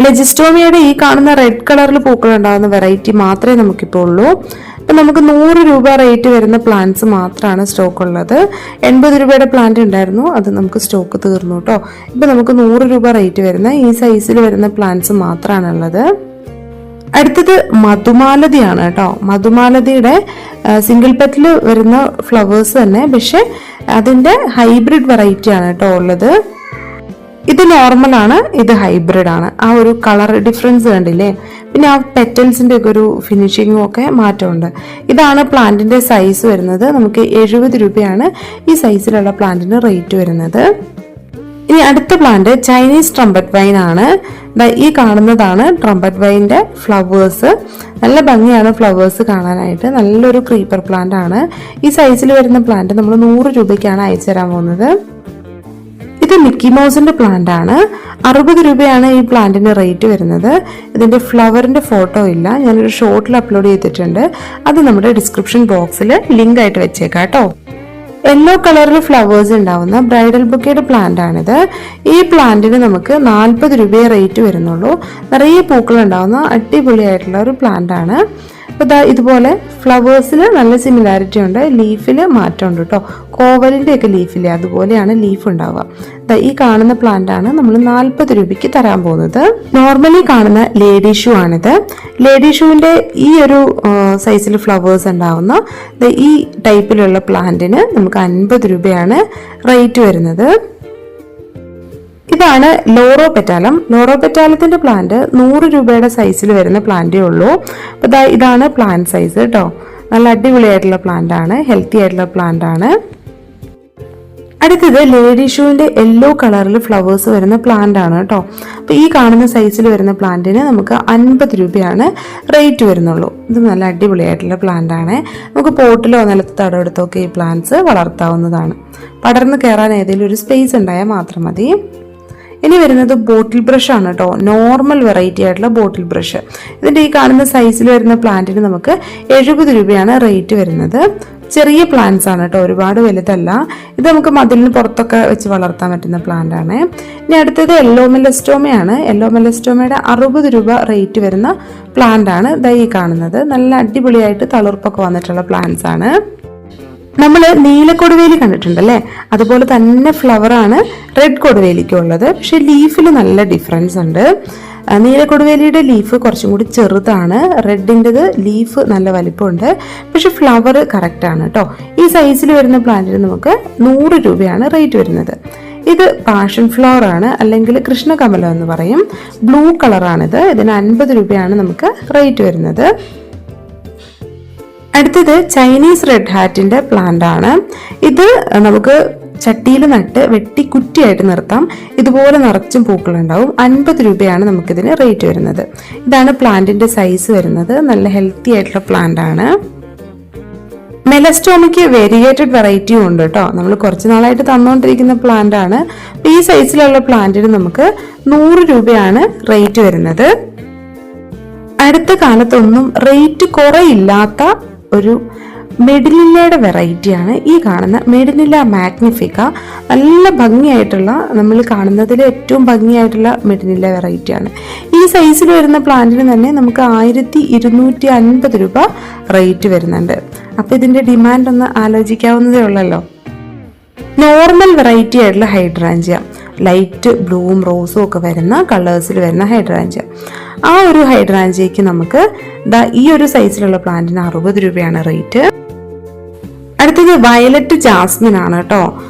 ലെജിസ്റ്റോമിയയുടെ ഈ കാണുന്ന റെഡ് കളറിൽ പൂക്കൾ ഉണ്ടാകുന്ന വെറൈറ്റി മാത്രമേ നമുക്കിപ്പോൾ ഉള്ളൂ. ഇപ്പം നമുക്ക് 100 രൂപ റേറ്റ് വരുന്ന പ്ലാന്റ്സ് മാത്രമാണ് സ്റ്റോക്ക് ഉള്ളത്. 80 രൂപയുടെ പ്ലാന്റ് ഉണ്ടായിരുന്നു, അത് നമുക്ക് സ്റ്റോക്ക് തീർന്നു കേട്ടോ. ഇപ്പം നമുക്ക് 100 രൂപ റേറ്റ് വരുന്ന ഈ സൈസിൽ വരുന്ന പ്ലാന്റ്സ് മാത്രമാണ് ഉള്ളത്. അടുത്തത് മധുമാലതിയാണ് കേട്ടോ. മധുമാലതിയുടെ സിംഗിൾ പെറ്റൽ വരുന്ന ഫ്ലവേഴ്സ് തന്നെ, പക്ഷെ അതിൻ്റെ ഹൈബ്രിഡ് വെറൈറ്റി ആണ് കേട്ടോ ഉള്ളത്. ഇത് നോർമലാണ്, ഇത് ഹൈബ്രിഡ് ആണ്. ആ ഒരു കളർ ഡിഫറൻസ് കണ്ടില്ലേ. പിന്നെ ആ പെറ്റൽസിൻ്റെ ഒക്കെ ഒരു ഫിനിഷിങ്ങും ഒക്കെ മാറ്റമുണ്ട്. ഇതാണ് പ്ലാന്റിന്റെ സൈസ് വരുന്നത്. നമുക്ക് 70 രൂപയാണ് ഈ സൈസിലുള്ള പ്ലാന്റിന് റേറ്റ് വരുന്നത്. ഇനി അടുത്ത പ്ലാന്റ് ചൈനീസ് ട്രംപറ്റ് വൈൻ ആണ്. ഈ കാണുന്നതാണ് ട്രംപറ്റ് വൈൻ്റെ ഫ്ലവേഴ്സ്. നല്ല ഭംഗിയാണ് ഫ്ലവേഴ്സ് കാണാനായിട്ട്. നല്ലൊരു ക്രീപ്പർ പ്ലാന്റ് ആണ്. ഈ സൈസിൽ വരുന്ന പ്ലാന്റ് നമ്മൾ 100 രൂപയ്ക്കാണ് അയച്ചു തരാൻ പോകുന്നത്. ഇത് മിക്കി മൗസിന്റെ പ്ലാന്റ് ആണ്. 60 രൂപയാണ് ഈ പ്ലാന്റിന് റേറ്റ് വരുന്നത്. ഇതിന്റെ ഫ്ലവറിന്റെ ഫോട്ടോ ഇല്ല, ഞാനൊരു ഷോർട്ടിൽ അപ്ലോഡ് ചെയ്തിട്ടുണ്ട്. അത് നമ്മുടെ ഡിസ്ക്രിപ്ഷൻ ബോക്സിൽ ലിങ്ക് ആയിട്ട് വെച്ചേക്കാം കേട്ടോ. യെല്ലോ കളറിൽ ഫ്ലവേഴ്സ് ഉണ്ടാവുന്ന ബ്രൈഡൽ ബൊക്കയുടെ പ്ലാന്റ് ആണിത്. ഈ പ്ലാന്റിന് നമുക്ക് 40 രൂപയെ റേറ്റ് വരുന്നുള്ളൂ. നിറയെ പൂക്കൾ ഉണ്ടാവുന്ന അടിപൊളിയായിട്ടുള്ള ഒരു പ്ലാന്റ് ആണ്. അപ്പോൾ ഇതുപോലെ ഫ്ലവേഴ്സിൽ നല്ല സിമിലാരിറ്റി ഉണ്ട്, ലീഫിൽ മാറ്റമുണ്ട് കേട്ടോ. കോവലിൻ്റെ ഒക്കെ ലീഫില്ലേ, അതുപോലെയാണ് ലീഫ് ഉണ്ടാവുക. ഈ കാണുന്ന പ്ലാന്റ് ആണ് നമ്മൾ 40 രൂപയ്ക്ക് തരാൻ പോകുന്നത്. നോർമലി കാണുന്ന ലേഡി ഷൂ ആണിത്. ലേഡി ഷൂവിൻ്റെ ഈ ഒരു സൈസിൽ ഫ്ലവേഴ്സ് ഉണ്ടാവുന്ന ഈ ടൈപ്പിലുള്ള പ്ലാന്റിന് നമുക്ക് 50 രൂപയാണ് റേറ്റ് വരുന്നത്. ഇതാണ് ലോറോ പെറ്റാലം. ലോറോ പെറ്റാലത്തിന്റെ പ്ലാന്റ് 100 രൂപയുടെ സൈസിൽ വരുന്ന പ്ലാന്റേ ഉള്ളൂ. അപ്പോൾ ഇതാണ് പ്ലാന്റ് സൈസ് കേട്ടോ. നല്ല അടിപൊളിയായിട്ടുള്ള പ്ലാന്റ് ആണ്, ഹെൽത്തി ആയിട്ടുള്ള പ്ലാന്റ് ആണ്. അടുത്തത് ലേഡി ഷൂവിന്റെ യെല്ലോ കളറിൽ ഫ്ലവേഴ്സ് വരുന്ന പ്ലാന്റ് ആണ് കേട്ടോ. അപ്പോൾ ഈ കാണുന്ന സൈസിൽ വരുന്ന പ്ലാന്റിന് നമുക്ക് 50 രൂപയാണ് റേറ്റ് വരുന്നുള്ളൂ. ഇത് നല്ല അടിപൊളിയായിട്ടുള്ള പ്ലാന്റ് ആണ്. നമുക്ക് പോട്ടിലോ നിലത്ത് തടമെടുത്തോ ഒക്കെ ഈ പ്ലാന്റ്സ് വളർത്താവുന്നതാണ്. പടർന്ന് കയറാൻ ഏതെങ്കിലും ഒരു സ്പേസ് ഉണ്ടായാൽ മാത്രം മതി. ഇനി വരുന്നത് ബോട്ടിൽ ബ്രഷ് ആണ് കേട്ടോ. നോർമൽ വെറൈറ്റി ആയിട്ടുള്ള ബോട്ടിൽ ബ്രഷ്. ഇതിൻ്റെ ഈ കാണുന്ന സൈസിൽ വരുന്ന പ്ലാന്റിന് നമുക്ക് 70 രൂപയാണ് റേറ്റ് വരുന്നത്. ചെറിയ പ്ലാന്റ്സ് ആണ് കേട്ടോ, ഒരുപാട് വലുതല്ല. ഇത് നമുക്ക് മതിലിന് പുറത്തൊക്കെ വെച്ച് വളർത്താൻ പറ്റുന്ന പ്ലാന്റ് ആണ്. ഇനി അടുത്തത് യെല്ലോ മെലസ്റ്റോമയാണ്. യെല്ലോ മെലസ്റ്റോമയുടെ 60 രൂപ റേറ്റ് വരുന്ന പ്ലാന്റ് ആണ് ഈ കാണുന്നത്. നല്ല അടിപൊളിയായിട്ട് തളിർപ്പൊക്കെ വന്നിട്ടുള്ള പ്ലാന്റ്സ് ആണ്. നമ്മൾ നീലക്കൊടുവേലി കണ്ടിട്ടുണ്ടല്ലേ, അതുപോലെ തന്നെ ഫ്ലവറാണ് റെഡ് കൊടുവേലിക്കും ഉള്ളത്. പക്ഷെ ലീഫിൽ നല്ല ഡിഫറൻസ് ഉണ്ട്. നീലക്കൊടുവേലിയുടെ ലീഫ് കുറച്ചും കൂടി ചെറുതാണ്, റെഡിൻ്റെത് ലീഫ് നല്ല വലിപ്പമുണ്ട്. പക്ഷെ ഫ്ലവർ കറക്റ്റ് ആണ് കേട്ടോ. ഈ സൈസിൽ വരുന്ന പ്ലാന്റിന് നമുക്ക് 100 രൂപയാണ് റേറ്റ് വരുന്നത്. ഇത് പാഷൻ ഫ്ലവർ ആണ്, അല്ലെങ്കിൽ കൃഷ്ണകമലം എന്ന് പറയും. ബ്ലൂ കളറാണിത്. ഇതിന് 50 രൂപയാണ് നമുക്ക് റേറ്റ് വരുന്നത്. അടുത്തത് ചൈനീസ് റെഡ് ഹാറ്റിന്റെ പ്ലാന്റ് ആണ്. ഇത് നമുക്ക് ചട്ടിയിൽ നട്ട് വെട്ടി കുറ്റിയായിട്ട് നിർത്താം. ഇതുപോലെ നിറച്ചും പൂക്കളുണ്ടാവും. 50 രൂപയാണ് നമുക്കിതിന് റേറ്റ് വരുന്നത്. ഇതാണ് പ്ലാന്റിന്റെ സൈസ് വരുന്നത്. നല്ല ഹെൽത്തി ആയിട്ടുള്ള പ്ലാന്റ് ആണ്. മെലസ്റ്റോമയ്ക്ക് വേരിയേറ്റഡ് വെറൈറ്റിയും ഉണ്ട് കേട്ടോ. നമ്മൾ കുറച്ച് നാളായിട്ട് തന്നുകൊണ്ടിരിക്കുന്ന പ്ലാന്റ് ആണ്. ഈ സൈസിലുള്ള പ്ലാന്റിന് നമുക്ക് 100 രൂപയാണ് റേറ്റ് വരുന്നത്. അടുത്ത കാലത്തൊന്നും റേറ്റ് കുറയില്ലാത്ത ഒരു മെഡിനില്ലയുടെ വെറൈറ്റിയാണ് ഈ കാണുന്ന മെഡിനില്ല മാഗ്നിഫിക്ക. നല്ല ഭംഗിയായിട്ടുള്ള, നമ്മൾ കാണുന്നതിൽ ഏറ്റവും ഭംഗിയായിട്ടുള്ള മെഡിനില്ല വെറൈറ്റിയാണ്. ഈ സൈസിൽ വരുന്ന പ്ലാന്റിന് തന്നെ നമുക്ക് 1250 രൂപ റേറ്റ് വരുന്നുണ്ട്. അപ്പോൾ ഇതിൻ്റെ ഡിമാൻഡ് ഒന്ന് ആലോചിക്കാവുന്നതേ ഉള്ളല്ലോ. നോർമൽ വെറൈറ്റി ആയിട്ടുള്ള ഹൈഡ്രാഞ്ചിയ, ലൈറ്റ് ബ്ലൂവും റോസും ഒക്കെ വരുന്ന കളേഴ്സിൽ വരുന്ന ഹൈഡ്രാഞ്ചിയ. ആ ഒരു ഹൈഡ്രാഞ്ചിയയ്ക്ക് നമുക്ക് ഈ ഒരു സൈസിലുള്ള പ്ലാന്റിന് 60 രൂപയാണ് റേറ്റ്. അടുത്തത് വയലറ്റ് ജാസ്മിൻ ആണ് കേട്ടോ.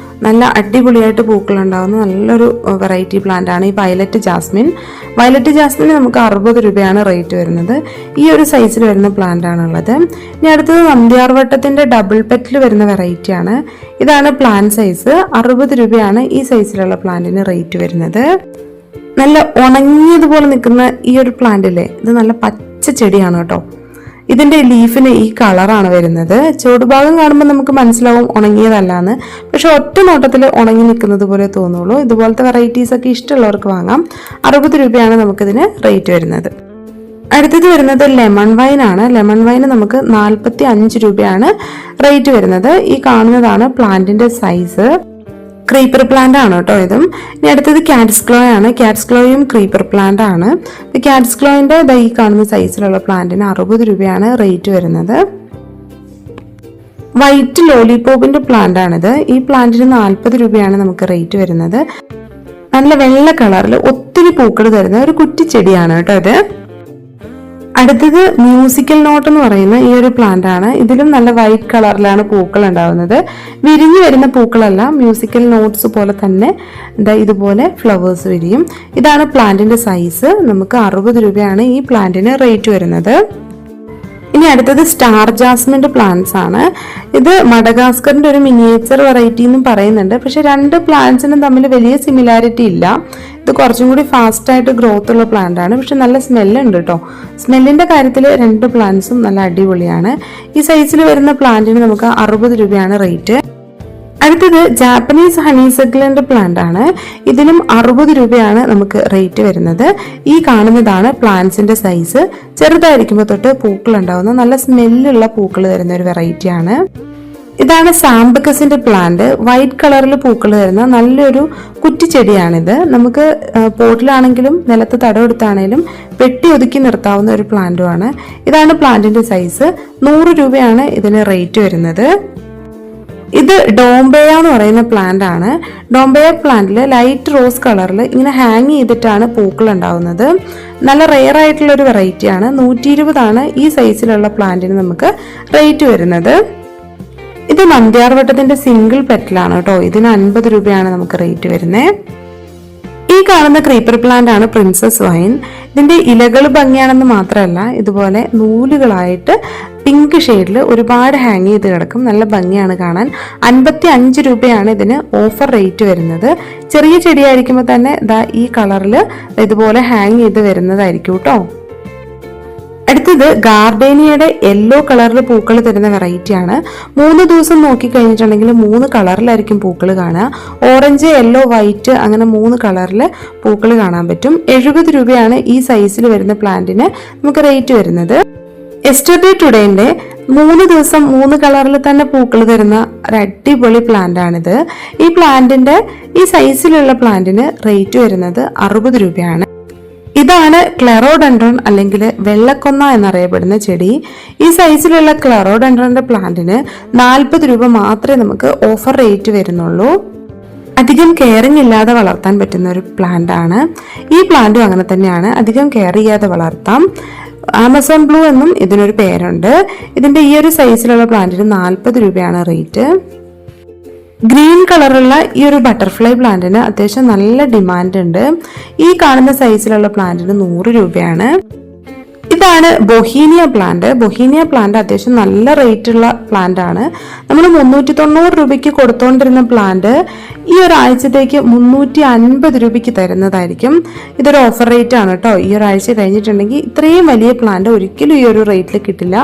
നല്ല അടിപൊളിയായിട്ട് പൂക്കളുണ്ടാകുന്ന നല്ലൊരു വെറൈറ്റി പ്ലാന്റ് ആണ് ഈ വയലറ്റ് ജാസ്മിൻ. വയലറ്റ് ജാസ്മിന് നമുക്ക് 60 രൂപയാണ് റേറ്റ് വരുന്നത്. ഈ ഒരു സൈസിൽ വരുന്ന പ്ലാന്റ് ആണുള്ളത്. ഇനി അടുത്തത് നന്ദ്യാർവട്ടത്തിന്റെ ഡബിൾ പെറ്റിൽ വരുന്ന വെറൈറ്റി ആണ്. ഇതാണ് പ്ലാന്റ് സൈസ്. 60 രൂപയാണ് ഈ സൈസിലുള്ള പ്ലാന്റിന് റേറ്റ് വരുന്നത്. നല്ല ഉണങ്ങിയതുപോലെ നിൽക്കുന്ന ഈ ഒരു പ്ലാന്റില്ലേ, ഇത് നല്ല പച്ച ചെടിയാണ് കേട്ടോ. ഇതിന്റെ ലീഫിന് ഈ കളറാണ് വരുന്നത്. ചുവടുഭാഗം കാണുമ്പോൾ നമുക്ക് മനസ്സിലാവും ഉണങ്ങിയതല്ലാന്ന്. പക്ഷെ ഒറ്റ നോട്ടത്തിൽ ഉണങ്ങി നിൽക്കുന്നത് പോലെ തോന്നുള്ളൂ. ഇതുപോലത്തെ വെറൈറ്റീസ് ഒക്കെ ഇഷ്ടമുള്ളവർക്ക് വാങ്ങാം. 60 രൂപയാണ് നമുക്കിതിന് റേറ്റ് വരുന്നത്. അടുത്തത് വരുന്നത് ലെമൺ വൈൻ ആണ്. ലെമൺ വൈന് നമുക്ക് 45 രൂപയാണ് റേറ്റ് വരുന്നത്. ഈ കാണുന്നതാണ് പ്ലാന്റിന്റെ സൈസ്. ക്രീപ്പർ പ്ലാന്റ് ആണ് കേട്ടോ ഇതും. ഇനി അടുത്തത് കാറ്റ്സ് ക്ലോ ആണ്. കാറ്റ്സ് ക്ലോയും ക്രീപ്പർ പ്ലാന്റ് ആണ്. കാറ്റ്സ് ക്ലോയിന്റെ ഈ കാണുന്ന സൈസിലുള്ള പ്ലാന്റിന് 60 രൂപയാണ് റേറ്റ് വരുന്നത്. വൈറ്റ് ലോലിപോപ്പിന്റെ പ്ലാന്റ് ആണിത്. ഈ പ്ലാന്റിന് 40 രൂപയാണ് നമുക്ക് റേറ്റ് വരുന്നത്. നല്ല വെള്ള കളറിൽ ഒത്തിരി പൂക്കൾ തരുന്ന ഒരു കുറ്റിച്ചെടിയാണ് കേട്ടോ ഇത്. അടുത്തത് മ്യൂസിക്കൽ നോട്ട് എന്ന് പറയുന്ന ഈ ഒരു പ്ലാന്റ് ആണ്. ഇതിലും നല്ല വൈറ്റ് കളറിലാണ് പൂക്കൾ ഉണ്ടാവുന്നത്. വിരിഞ്ഞു വരുന്ന പൂക്കളല്ല, മ്യൂസിക്കൽ നോട്ട്സ് പോലെ തന്നെ ഇതുപോലെ ഫ്ലവേഴ്സ് വിരിയും. ഇതാണ് പ്ലാന്റിന്റെ സൈസ്. നമുക്ക് 60 രൂപയാണ് ഈ പ്ലാന്റിന് റേറ്റ് വരുന്നത്. ഇനി അടുത്തത് സ്റ്റാർ ജാസ്മിന്റെ പ്ലാന്റ്സ് ആണ്. ഇത് മഡഗാസ്കറിന്റെ ഒരു മിനിയേച്ചർ വെറൈറ്റി എന്നും പറയുന്നുണ്ട്. പക്ഷെ രണ്ട് പ്ലാന്റ്സിനും തമ്മിൽ വലിയ സിമിലാരിറ്റി ഇല്ല. ഇത് കുറച്ചും കൂടി ഫാസ്റ്റ് ആയിട്ട് ഗ്രോത്ത് ഉള്ള പ്ലാന്റ് ആണ്. പക്ഷെ നല്ല സ്മെല്ലുണ്ട് കേട്ടോ. സ്മെല്ലിന്റെ കാര്യത്തിൽ രണ്ട് പ്ലാന്റ്സും നല്ല അടിപൊളിയാണ്. ഈ സൈസിൽ വരുന്ന പ്ലാന്റിന് നമുക്ക് 60 രൂപയാണ് റേറ്റ്. അടുത്തത് ജാപ്പനീസ് ഹണിസെക്കിളിന്റെ പ്ലാന്റ് ആണ്. ഇതിനും 60 രൂപയാണ് നമുക്ക് റേറ്റ് വരുന്നത്. ഈ കാണുന്നതാണ് പ്ലാന്റ്സിന്റെ സൈസ്. ചെറുതായിരിക്കുമ്പോൾ തൊട്ട് പൂക്കൾ ഉണ്ടാവുന്ന നല്ല സ്മെല്ലുള്ള പൂക്കൾ തരുന്ന ഒരു വെറൈറ്റി ആണ്. ഇതാണ് സാംബക്കസിന്റെ പ്ലാന്റ്. വൈറ്റ് കളറിൽ പൂക്കൾ തരുന്ന നല്ലൊരു കുറ്റിച്ചെടിയാണിത്. നമുക്ക് പോട്ടിലാണെങ്കിലും നിലത്ത് തടമെടുത്താണെങ്കിലും പെട്ടി ഒതുക്കി നിർത്താവുന്ന ഒരു പ്ലാന്റുമാണ്. ഇതാണ് പ്ലാന്റിന്റെ സൈസ്. 100 രൂപയാണ് ഇതിന് റേറ്റ് വരുന്നത്. ഇത് ഡോംബെയ എന്ന് പറയുന്ന പ്ലാന്റ് ആണ്. ഡോംബെയ പ്ലാന്റിൽ ലൈറ്റ് റോസ് കളറിൽ ഇങ്ങനെ ഹാങ് ചെയ്തിട്ടാണ് പൂക്കൾ ഉണ്ടാവുന്നത്. നല്ല റെയർ ആയിട്ടുള്ള ഒരു വെറൈറ്റി ആണ്. 120 ആണ് ഈ സൈസിലുള്ള പ്ലാന്റിന് നമുക്ക് റേറ്റ് വരുന്നത്. ഇത് നന്ദ്യാർവട്ടത്തിന്റെ സിംഗിൾ പെറ്റലാണ് കേട്ടോ. ഇതിന് 50 രൂപയാണ് നമുക്ക് റേറ്റ് വരുന്നത്. ഈ കാണുന്ന ക്രീപ്പർ പ്ലാന്റ് ആണ് പ്രിൻസസ് വൈൻ. ഇതിന്റെ ഇലകൾ ഭംഗിയാണെന്ന് മാത്രമല്ല, ഇതുപോലെ നൂലുകളായിട്ട് പിങ്ക് ഷെയ്ഡിൽ ഒരുപാട് ഹാങ് ചെയ്ത് കിടക്കും. നല്ല ഭംഗിയാണ് കാണാൻ. 55 രൂപയാണ് ഇതിന് ഓഫർ റേറ്റ് വരുന്നത്. ചെറിയ ചെടിയായിരിക്കുമ്പോൾ തന്നെ ഈ കളറിൽ ഇതുപോലെ ഹാങ് ചെയ്ത് വരുന്നതായിരിക്കും കേട്ടോ. അടുത്തത് ഗാർഡേനിയയുടെ യെല്ലോ കളറിൽ പൂക്കൾ തരുന്ന വെറൈറ്റി ആണ്. 3 ദിവസം നോക്കി കഴിഞ്ഞിട്ടുണ്ടെങ്കിൽ 3 കളറിലായിരിക്കും പൂക്കൾ കാണുക. ഓറഞ്ച്, യെല്ലോ, വൈറ്റ് അങ്ങനെ 3 കളറിൽ പൂക്കൾ കാണാൻ പറ്റും. 70 രൂപയാണ് ഈ സൈസിൽ വരുന്ന പ്ലാന്റിന് നമുക്ക് റേറ്റ് വരുന്നത്. യെസ്റ്റർഡേ ടുഡേന്റെ 3 ദിവസം 3 കളറിൽ തന്നെ പൂക്കൾ തരുന്ന ഒരു അടിപൊളി പ്ലാന്റ് ആണിത്. ഈ പ്ലാന്റിന്റെ ഈ സൈസിലുള്ള പ്ലാന്റിന് റേറ്റ് വരുന്നത് 60 രൂപയാണ്. ഇതാണ് ക്ലെറോഡെൻഡ്രോൺ അല്ലെങ്കിൽ വെള്ളക്കൊന്ന എന്നറിയപ്പെടുന്ന ചെടി. ഈ സൈസിലുള്ള ക്ലെറോഡെൻഡ്രോന്റെ പ്ലാന്റിന് 40 രൂപ മാത്രമേ നമുക്ക് ഓഫർ റേറ്റ് വരുന്നുള്ളൂ. അധികം കെയറിങ് ഇല്ലാതെ വളർത്താൻ പറ്റുന്ന ഒരു പ്ലാന്റ് ആണ്. ഈ പ്ലാന്റും അങ്ങനെ തന്നെയാണ്. അധികം കെയർ ചെയ്യാതെ വളർത്താം. ആമസോൺ ബ്ലൂ എന്നും ഇതിനൊരു പേരുണ്ട്. ഇതിന്റെ ഈ ഒരു സൈസിലുള്ള പ്ലാന്റിന് 40 രൂപയാണ് റേറ്റ്. ഗ്രീൻ കളറുള്ള ഈ ഒരു ബട്ടർഫ്ലൈ പ്ലാന്റിന് അത്യാവശ്യം നല്ല ഡിമാൻഡ് ഉണ്ട്. ഈ കാണുന്ന സൈസിലുള്ള പ്ലാന്റിന് 100 രൂപയാണ്. ഇതാണ് ബൊഹീനിയ പ്ലാന്റ്. ബൊഹീനിയ പ്ലാന്റ് അത്യാവശ്യം നല്ല റേറ്റ് ഉള്ള പ്ലാന്റ് ആണ്. നമ്മൾ 390 രൂപയ്ക്ക് കൊടുത്തോണ്ടിരുന്ന പ്ലാന്റ് ഈ ഒരാഴ്ചത്തേക്ക് 350 രൂപയ്ക്ക് തരുന്നതായിരിക്കും. ഇതൊരു ഓഫർ റേറ്റ് ആണ് കേട്ടോ. ഈ ഒരാഴ്ച കഴിഞ്ഞിട്ടുണ്ടെങ്കിൽ ഇത്രയും വലിയ പ്ലാന്റ് ഒരിക്കലും ഈ ഒരു റേറ്റിൽ കിട്ടില്ല.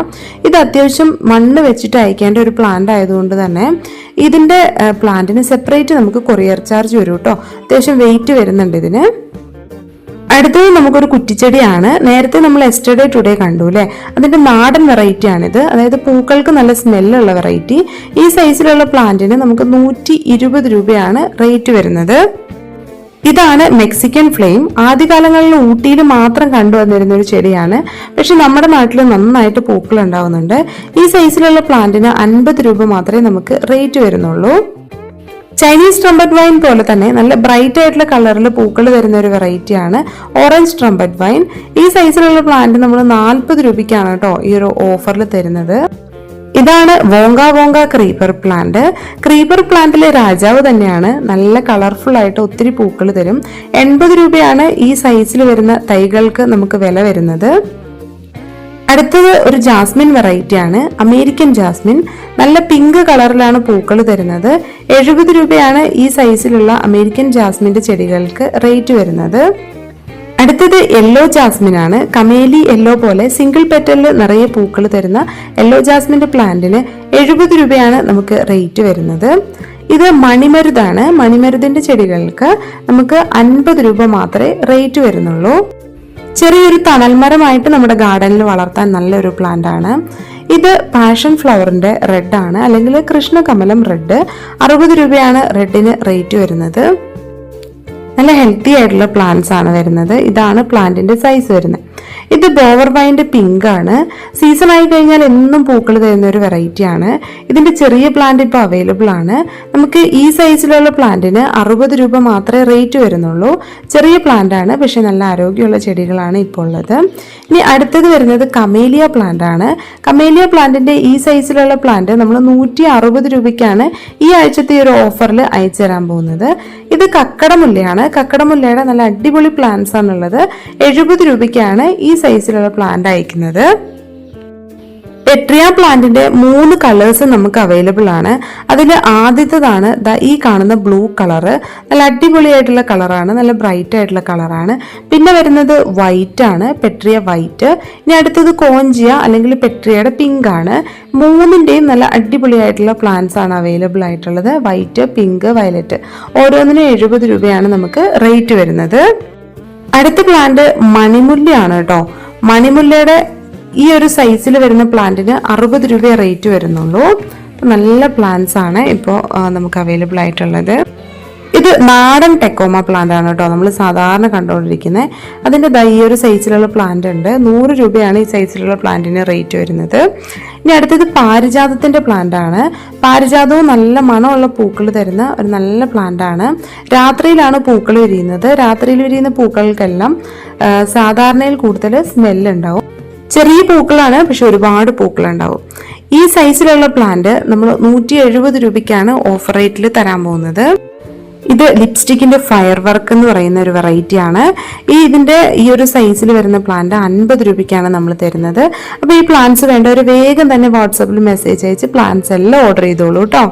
ഇത് അത്യാവശ്യം മണ്ണ് വെച്ചിട്ട് അയക്കേണ്ട ഒരു പ്ലാന്റ് ആയതുകൊണ്ട് തന്നെ ഇതിന്റെ പ്ലാന്റിന് സെപ്പറേറ്റ് നമുക്ക് കൊറിയർ ചാർജ് വരും കേട്ടോ. അത്യാവശ്യം വെയിറ്റ് വരുന്നുണ്ട് ഇതിന്. അടുത്തത് നമുക്കൊരു കുറ്റിച്ചെടിയാണ്. നേരത്തെ നമ്മൾ യെസ്റ്റർഡേ ടുഡേ കണ്ടു അല്ലേ, അതിന്റെ നാടൻ വെറൈറ്റി ആണിത്. അതായത് പൂക്കൾക്ക് നല്ല സ്മെല്ലുള്ള വെറൈറ്റി. ഈ സൈസിലുള്ള പ്ലാന്റിന് നമുക്ക് 120 രൂപയാണ് റേറ്റ് വരുന്നത്. ഇതാണ് മെക്സിക്കൻ ഫ്ലെയിം. ആദ്യകാലങ്ങളിൽ ഊട്ടിയിൽ മാത്രം കണ്ടുവന്നിരുന്ന ഒരു ചെടിയാണ്. പക്ഷെ നമ്മുടെ നാട്ടിൽ നന്നായിട്ട് പൂക്കൾ ഉണ്ടാവുന്നുണ്ട്. ഈ സൈസിലുള്ള പ്ലാന്റിന് 50 രൂപ മാത്രമേ നമുക്ക് റേറ്റ് വരുന്നുള്ളൂ. ചൈനീസ് ട്രംപറ്റ് വൈൻ പോലെ തന്നെ നല്ല ബ്രൈറ്റ് ആയിട്ടുള്ള കളറിൽ പൂക്കൾ തരുന്ന ഒരു വെറൈറ്റിയാണ് ഓറഞ്ച് ട്രംപറ്റ് വൈൻ. ഈ സൈസിലുള്ള പ്ലാന്റ് നമ്മൾ 40 രൂപയ്ക്കാണ് കേട്ടോ ഈ ഒരു ഓഫറിൽ തരുന്നത്. ഇതാണ് Wonka Wonka creeper plant. Creeper പ്ലാന്റിലെ രാജാവ് തന്നെയാണ്. നല്ല കളർഫുൾ ആയിട്ട് ഒത്തിരി പൂക്കൾ തരും. 80 രൂപയാണ് ഈ സൈസിൽ വരുന്ന തൈകൾക്ക് നമുക്ക് വില വരുന്നത്. അടുത്തത് ഒരു ജാസ്മിൻ വെറൈറ്റി ആണ്, അമേരിക്കൻ ജാസ്മിൻ. നല്ല പിങ്ക് കളറിലാണ് പൂക്കൾ തരുന്നത്. 70 രൂപയാണ് ഈ സൈസിലുള്ള അമേരിക്കൻ ജാസ്മിന്റെ ചെടികൾക്ക് റേറ്റ് വരുന്നത്. അടുത്തത് യെല്ലോ ജാസ്മിൻ ആണ്. കമേലി യെല്ലോ പോലെ സിംഗിൾ പെറ്റലിൽ നിറയെ പൂക്കൾ തരുന്ന യെല്ലോ ജാസ്മിന്റെ പ്ലാന്റിന് 70 രൂപയാണ് നമുക്ക് റേറ്റ് വരുന്നത്. ഇത് മണിമരുതാണ്. മണിമരുതിന്റെ ചെടികൾക്ക് നമുക്ക് 50 രൂപ മാത്രമേ റേറ്റ് വരുന്നുള്ളൂ. ചെറിയൊരു തണൽമരമായിട്ട് നമ്മുടെ ഗാർഡനിൽ വളർത്താൻ നല്ലൊരു പ്ലാന്റ് ആണ്. ഇത് പാഷൻ ഫ്ലവറിന്റെ റെഡ് ആണ്, അല്ലെങ്കിൽ കൃഷ്ണകമലം റെഡ്. 60 രൂപയാണ് റെഡിന് റേറ്റ് വരുന്നത്. നല്ല ഹെൽത്തി ആയിട്ടുള്ള പ്ലാന്റ്സ് ആണ് വരുന്നത്. ഇതാണ് പ്ലാന്റിന്റെ സൈസ് വരുന്നത്. ഇത് ബോവർ വൈൻ്റെ പിങ്ക് ആണ്. സീസൺ ആയി കഴിഞ്ഞാൽ എന്നും പൂക്കൾ തരുന്ന ഒരു വെറൈറ്റി ആണ്. ഇതിന്റെ ചെറിയ പ്ലാന്റ് ഇപ്പോൾ അവൈലബിൾ ആണ്. നമുക്ക് ഈ സൈസിലുള്ള പ്ലാന്റിന് 60 രൂപ മാത്രമേ റേറ്റ് വരുന്നുള്ളൂ. ചെറിയ പ്ലാന്റ് ആണ്, പക്ഷെ നല്ല ആരോഗ്യമുള്ള ചെടികളാണ് ഇപ്പോൾ ഉള്ളത്. ഇനി അടുത്തത് വരുന്നത് കമേലിയ പ്ലാന്റ് ആണ്. കമേലിയ പ്ലാന്റിന്റെ ഈ സൈസിലുള്ള പ്ലാന്റ് നമ്മൾ 160 രൂപയ്ക്കാണ് ഈ ആഴ്ചത്തെ ഒരു ഓഫറിൽ അയച്ചു തരാൻ പോകുന്നത്. ഇത് കക്കടമുല്ലയാണ്. കക്കടമുല്ലയുടെ നല്ല അടിപൊളി പ്ലാന്റ്സ് ആണുള്ളത്. 70 രൂപയ്ക്കാണ് ഈ സൈസിലുള്ള പ്ലാന്റ് അയക്കുന്നത്. പെട്രിയ പ്ലാന്റിന്റെ 3 കളേഴ്സ് നമുക്ക് അവൈലബിൾ ആണ്. അതിൽ ആദ്യത്തേതാണ് ഈ കാണുന്ന ബ്ലൂ കളറ്. നല്ല അടിപൊളിയായിട്ടുള്ള കളറാണ്, നല്ല ബ്രൈറ്റ് ആയിട്ടുള്ള കളറാണ്. പിന്നെ വരുന്നത് വൈറ്റ് ആണ്, പെട്രിയ വൈറ്റ്. ഇനി അടുത്തത് കോഞ്ചിയ അല്ലെങ്കിൽ പെട്രിയയുടെ പിങ്ക് ആണ്. 3ന്റെയും നല്ല അടിപൊളിയായിട്ടുള്ള പ്ലാന്റ്സ് ആണ് അവൈലബിൾ ആയിട്ടുള്ളത്. White, pink, violet. ഓരോന്നിനും 70 രൂപയാണ് നമുക്ക് റേറ്റ് വരുന്നത്. അടുത്ത പ്ലാന്റ് മണിമുല്ലയാണ് കേട്ടോ. മണിമുല്ലയുടെ ഈ ഒരു സൈസിൽ വരുന്ന പ്ലാന്റിന് 60 രൂപ റേറ്റ് വരുന്നുള്ളൂ. നല്ല പ്ലാന്റ്സ് ആണ് ഇപ്പോൾ നമുക്ക് അവൈലബിൾ ആയിട്ടുള്ളത്. ഇത് നാടൻ ടെക്കോമ പ്ലാന്റ് ആണ് കേട്ടോ, നമ്മൾ സാധാരണ കണ്ടുകൊണ്ടിരിക്കുന്നത്. അതിൻ്റെ ഈ ഒരു സൈസിലുള്ള പ്ലാന്റ് ഉണ്ട്. 100 രൂപയാണ് ഈ സൈസിലുള്ള പ്ലാന്റിന് റേറ്റ് വരുന്നത്. ഇനി അടുത്തത് പാരിജാതത്തിന്റെ പ്ലാന്റ് ആണ്. പാരിജാതവും നല്ല മണമുള്ള പൂക്കൾ തരുന്ന ഒരു നല്ല പ്ലാന്റ് ആണ്. രാത്രിയിലാണ് പൂക്കൾ വിരിയുന്നത്. രാത്രിയിൽ വിരിയുന്ന പൂക്കൾക്കെല്ലാം സാധാരണയിൽ കൂടുതൽ സ്മെല്ലുണ്ടാവും. ചെറിയ പൂക്കളാണ്, പക്ഷെ ഒരുപാട് പൂക്കളുണ്ടാവും. ഈ സൈസിലുള്ള പ്ലാന്റ് നമ്മൾ 170 രൂപയ്ക്കാണ് ഓഫർ റേറ്റിൽ തരാൻ പോകുന്നത്. ഇത് ലിപ്സ്റ്റിക്കിന്റെ ഫയർ വർക്ക് എന്ന് പറയുന്ന ഒരു വെറൈറ്റി ആണ്. ഇതിന്റെ ഈ ഒരു സൈസിൽ വരുന്ന പ്ലാന്റ് 50 രൂപയ്ക്കാണ് നമ്മൾ തരുന്നത്. അപ്പോൾ ഈ പ്ലാന്റ്സ് വേണ്ടവർ വേഗം തന്നെ വാട്സാപ്പിൽ മെസ്സേജ് അയച്ച് പ്ലാന്റ്സ് എല്ലാം ഓർഡർ ചെയ്തോളൂ കേട്ടോ.